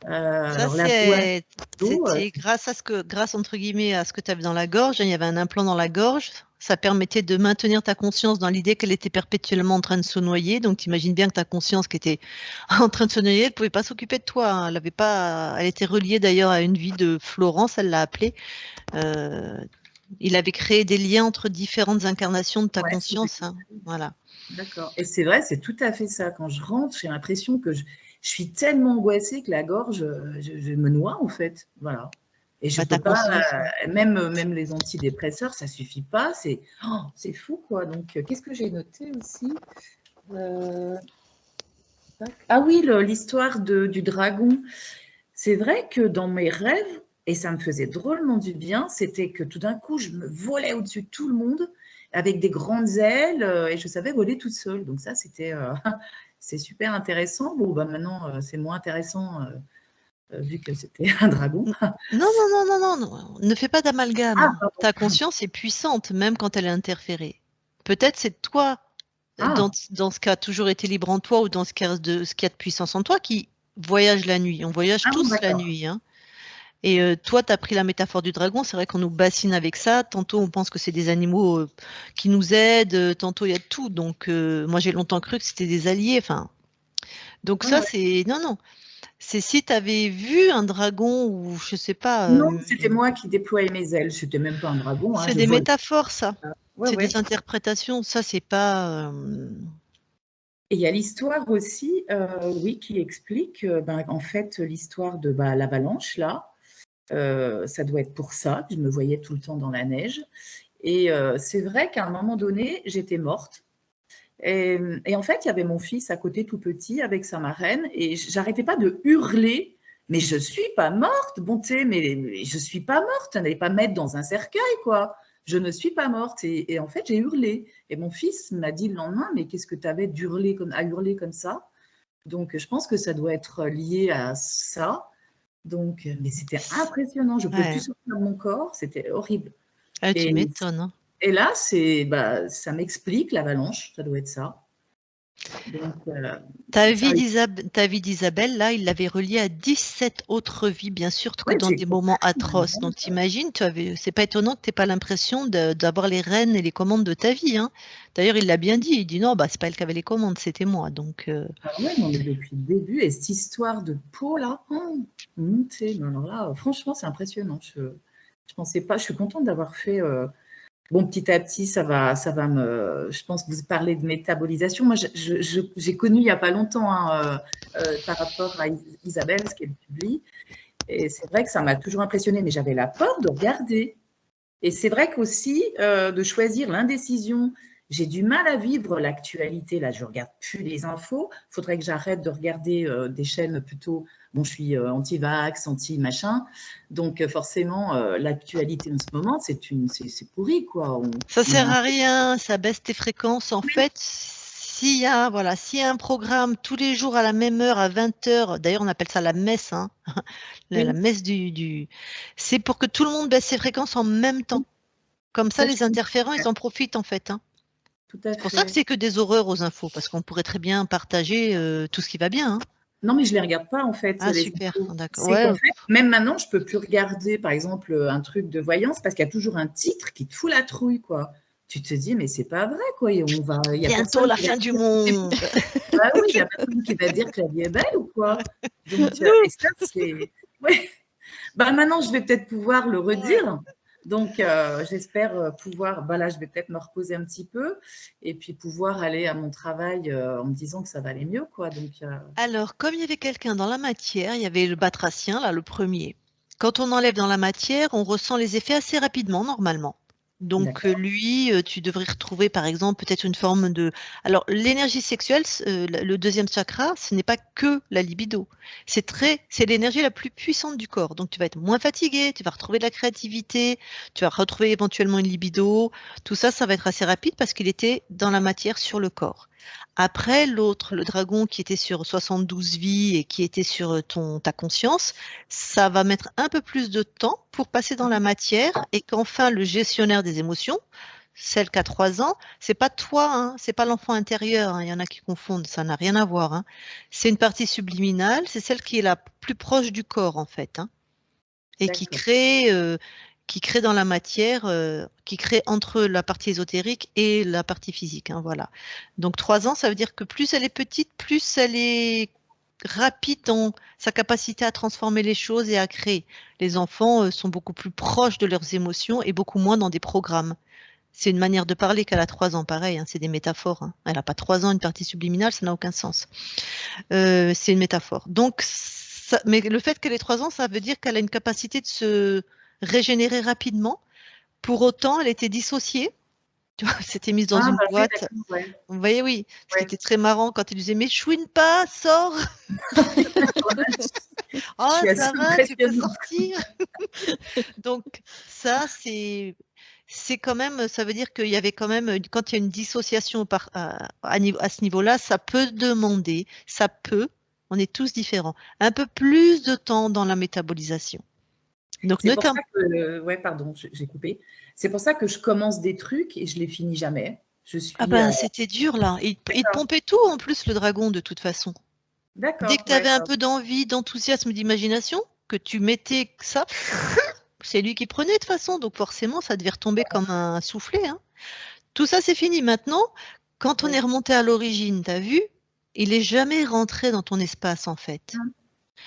ça Alors, la boîte d'eau, c'était grâce entre guillemets à ce que tu avais dans la gorge, hein, il y avait un implant dans la gorge. Ça permettait de maintenir ta conscience dans l'idée qu'elle était perpétuellement en train de se noyer. Donc, tu imagines bien que ta conscience qui était en train de se noyer, elle ne pouvait pas s'occuper de toi, hein. Elle avait pas, elle était reliée d'ailleurs à une vie de Florence, elle l'a appelée. Euh, il avait créé des liens entre différentes incarnations de ta ouais, conscience, hein. Voilà. d'accord. Et c'est vrai, c'est tout à fait ça. Quand je rentre, j'ai l'impression que je suis tellement angoissée que la gorge, je me noie en fait. Voilà. Et je Bah, peux ta pas, conscience. même les antidépresseurs, ça suffit pas. C'est fou quoi. Donc, qu'est-ce que j'ai noté aussi? Euh, Ah oui, l'histoire du dragon. C'est vrai que dans mes rêves, et ça me faisait drôlement du bien, c'était que tout d'un coup, je me volais au-dessus de tout le monde avec des grandes ailes et je savais voler toute seule. Donc ça, c'est super intéressant. Bon, bah maintenant, c'est moins intéressant vu que c'était un dragon. Non, non, non, non, non, non, ne fais pas Ah, d'amalgame. pardon. Ta conscience est puissante, même quand elle est interférée. Peut-être c'est toi, Ah, dans ce qui a toujours été libre en toi ou dans ce qui a ce qu'il y a de puissance en toi, qui voyage la nuit. On voyage ah bon, tous la d'accord. nuit, hein. Et toi, tu as pris la métaphore du dragon. C'est vrai qu'on nous bassine avec ça. Tantôt, on pense que c'est des animaux qui nous aident. Tantôt, il y a de tout. Donc, moi, j'ai longtemps cru que c'était des alliés. Enfin, donc Ouais, ça, ouais. c'est... Non, non. C'est si tu avais vu un dragon ou je sais pas. Non, c'était moi qui déployais mes ailes. C'était même pas un dragon. Hein, C'est je des vole. métaphores, ça. Ouais, C'est ouais. des interprétations. Ça, c'est pas. Et il y a l'histoire aussi, oui, qui explique, en fait, l'histoire de l'avalanche, là. Ça doit être pour ça que je me voyais tout le temps dans la neige. Et c'est vrai qu'à un moment donné, j'étais morte. Et en fait, il y avait mon fils à côté tout petit avec sa marraine et j'arrêtais pas de hurler. Mais je suis pas morte, bonté, mais je suis pas morte. N'allez pas me mettre dans un cercueil, quoi. Je ne suis pas morte. Et en fait, j'ai hurlé. Et mon fils m'a dit le lendemain, mais qu'est-ce que tu avais à hurler comme ça? Donc, je pense que ça doit être lié à ça. Donc, mais c'était impressionnant. Je ne pouvais plus Ouais. sortir de mon corps. C'était horrible. Ah, tu Et, m'étonnes. Hein. et là, ça m'explique l'avalanche. Ça doit être ça. Donc, Ta ça, vie d'Isabelle, là, il l'avait reliée à 17 autres vies, bien sûr, que ouais, dans j'ai des compris moments atroces. Donc, t'imagines, c'est pas étonnant que tu n'aies pas l'impression d'avoir les rênes et les commandes de ta vie. Hein. D'ailleurs, il l'a bien dit. Il dit non, bah, c'est pas elle qui avait les commandes, c'était moi. Donc, Ah ouais, non, mais depuis le début, et cette histoire de peau là, montée. Mais alors là, franchement, c'est impressionnant. Je pensais pas. Je suis contente d'avoir fait. Bon, petit à petit, ça va me. Je pense que vous parlez de métabolisation. Moi, j'ai connu il n'y a pas longtemps hein, par rapport à Isabelle, ce qu'elle publie. Et c'est vrai que ça m'a toujours impressionnée, mais j'avais la peur de regarder. Et c'est vrai qu'aussi, de choisir l'indécision, j'ai du mal à vivre l'actualité. Là, je ne regarde plus les infos. Il faudrait que j'arrête de regarder des chaînes plutôt. Bon, je suis anti-vax, anti-machin. Donc, forcément, l'actualité en ce moment, c'est pourri, quoi. ça On est sert à rien, ça baisse tes fréquences. En fait, s'il y a un programme tous les jours à la même heure, à 20 heures, d'ailleurs, on appelle ça la messe, hein, la oui, messe c'est pour que tout le monde baisse ses fréquences en même temps. Comme ça, ça, je les comprends. interférents, ils en profitent, en fait. Hein. Tout à C'est pour ça que fait. c'est que des horreurs aux infos, parce qu'on pourrait très bien partager tout ce qui va bien. Hein. Non, mais je ne les regarde pas, en fait, Ah, les super, infos. d'accord. C'est Ouais, qu'en fait, même maintenant, je ne peux plus regarder, par exemple, un truc de voyance parce qu'il y a toujours un titre qui te fout la trouille, quoi. Tu te dis, mais c'est pas vrai, quoi. Il y a bientôt personne la qui va fin du dire, monde. bah oui, il y a personne qui va dire que la vie est belle ou quoi. Donc, et ça, c'est, ouais. Bah, maintenant, je vais peut-être pouvoir le Ouais. redire. Donc, j'espère pouvoir, bah là, je vais peut-être me reposer un petit peu et puis pouvoir aller à mon travail en me disant que ça va aller mieux, quoi. Donc, Alors, comme il y avait quelqu'un dans la matière, il y avait le batracien, là, le premier. Quand on enlève dans la matière, on ressent les effets assez rapidement, normalement. Donc, d'accord. lui, tu devrais retrouver, par exemple, peut-être une forme de... Alors, l'énergie sexuelle, le deuxième chakra, ce n'est pas que la libido. C'est l'énergie la plus puissante du corps. Donc, tu vas être moins fatigué, tu vas retrouver de la créativité, tu vas retrouver éventuellement une libido. Tout ça, ça va être assez rapide parce qu'il était dans la matière sur le corps. Après, l'autre, le dragon qui était sur 72 vies et qui était sur ta conscience, ça va mettre un peu plus de temps pour passer dans la matière et qu'enfin le gestionnaire des émotions, celle qui a 3 ans, c'est pas toi, hein, c'est pas l'enfant intérieur, hein, il y en a qui confondent, ça n'a rien à voir. Hein. C'est une partie subliminale, c'est celle qui est la plus proche du corps en fait. Hein et D'accord. qui crée dans la matière, qui crée entre la partie ésotérique et la partie physique. Hein, voilà. Donc 3 ans, ça veut dire que plus elle est petite, plus elle est rapide dans sa capacité à transformer les choses et à créer. Les enfants sont beaucoup plus proches de leurs émotions et beaucoup moins dans des programmes. C'est une manière de parler qu'elle a 3 ans, pareil, hein, c'est des métaphores. Hein. Elle n'a pas 3 ans, une partie subliminale, ça n'a aucun sens. C'est une métaphore. Donc, mais le fait qu'elle ait 3 ans, ça veut dire qu'elle a une capacité de se régénérer rapidement. Pour autant, elle était dissociée. Tu vois, elle s'était mise dans Ah, une bah oui, boîte. d'accord, ouais. Vous voyez, oui. Ce qui Ouais. était très marrant quand il disait mais chouine pas, sors. Je Oh, suis assez ça va, tu peux impressionnante. sortir. Donc, ça, c'est quand même, ça veut dire qu'il y avait quand même, quand il y a une dissociation à ce niveau-là, ça peut demander, on est tous différents, un peu plus de temps dans la métabolisation. Donc, C'est pour notamment, ça que, ouais, pardon, j'ai coupé. C'est pour ça que je commence des trucs et je les finis jamais. Je ah suis, ben, c'était dur là. Il te d'accord, pompait tout en plus, le dragon, de toute façon. Dès que d'accord, tu ouais, avais un peu d'envie, d'enthousiasme, d'imagination, que tu mettais ça, c'est lui qui prenait de toute façon. Donc, forcément, ça devait retomber comme un soufflet. Hein. Tout ça, c'est fini. Maintenant, quand on ouais. est remonté à l'origine, tu as vu, il est jamais rentré dans ton espace, en fait.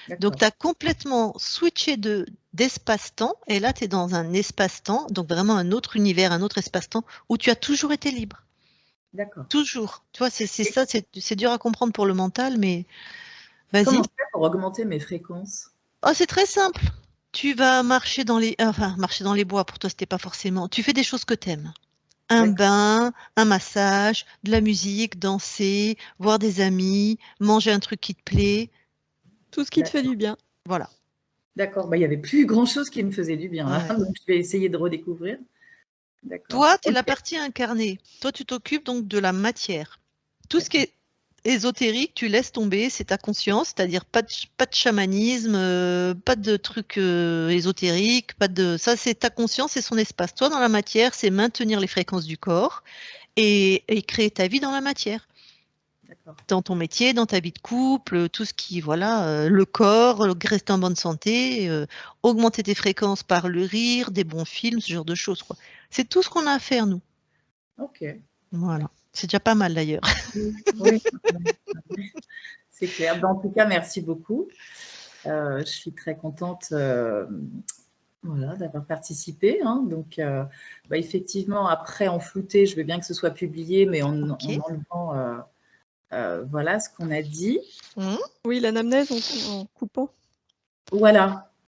Donc, D'accord. tu as complètement switché d'espace-temps, et là, tu es dans un espace-temps, donc vraiment un autre univers, un autre espace-temps, où tu as toujours été libre. D'accord. Toujours. Tu vois, c'est ça, c'est dur à comprendre pour le mental, mais vas-y. Comment je fais pour augmenter mes fréquences? Oh, c'est très simple. Tu vas marcher marcher dans les bois, pour toi, c'était pas forcément. Tu fais des choses que t'aimes. Un D'accord. bain, un massage, de la musique, danser, voir des amis, manger un truc qui te plaît. Tout ce qui te fait du bien. Voilà. D'accord. Bah, il n'y avait plus grand-chose qui me faisait du bien, là. Ouais. Donc, je vais essayer de redécouvrir. D'accord. Toi, tu es Ok. la partie incarnée. Toi, tu t'occupes donc de la matière. Tout ce qui D'accord. est ésotérique, tu laisses tomber, c'est ta conscience, c'est-à-dire pas de chamanisme, pas de trucs ésotériques, pas de ça, c'est ta conscience et son espace. Toi, dans la matière, c'est maintenir les fréquences du corps et créer ta vie dans la matière. D'accord. Dans ton métier, dans ta vie de couple, tout ce qui, voilà, le corps, rester en bonne santé, augmenter tes fréquences par le rire, des bons films, ce genre de choses, quoi. C'est tout ce qu'on a à faire, nous. Ok. Voilà. C'est déjà pas mal d'ailleurs. Oui, oui, c'est clair. En tout cas, merci beaucoup. Je suis très contente voilà, d'avoir participé. Hein. Donc, bah, effectivement, après, en flouté, je veux bien que ce soit publié, mais en Ok. enlevant voilà ce qu'on a dit. Mmh. Oui, l'anamnèse en coupant. Voilà.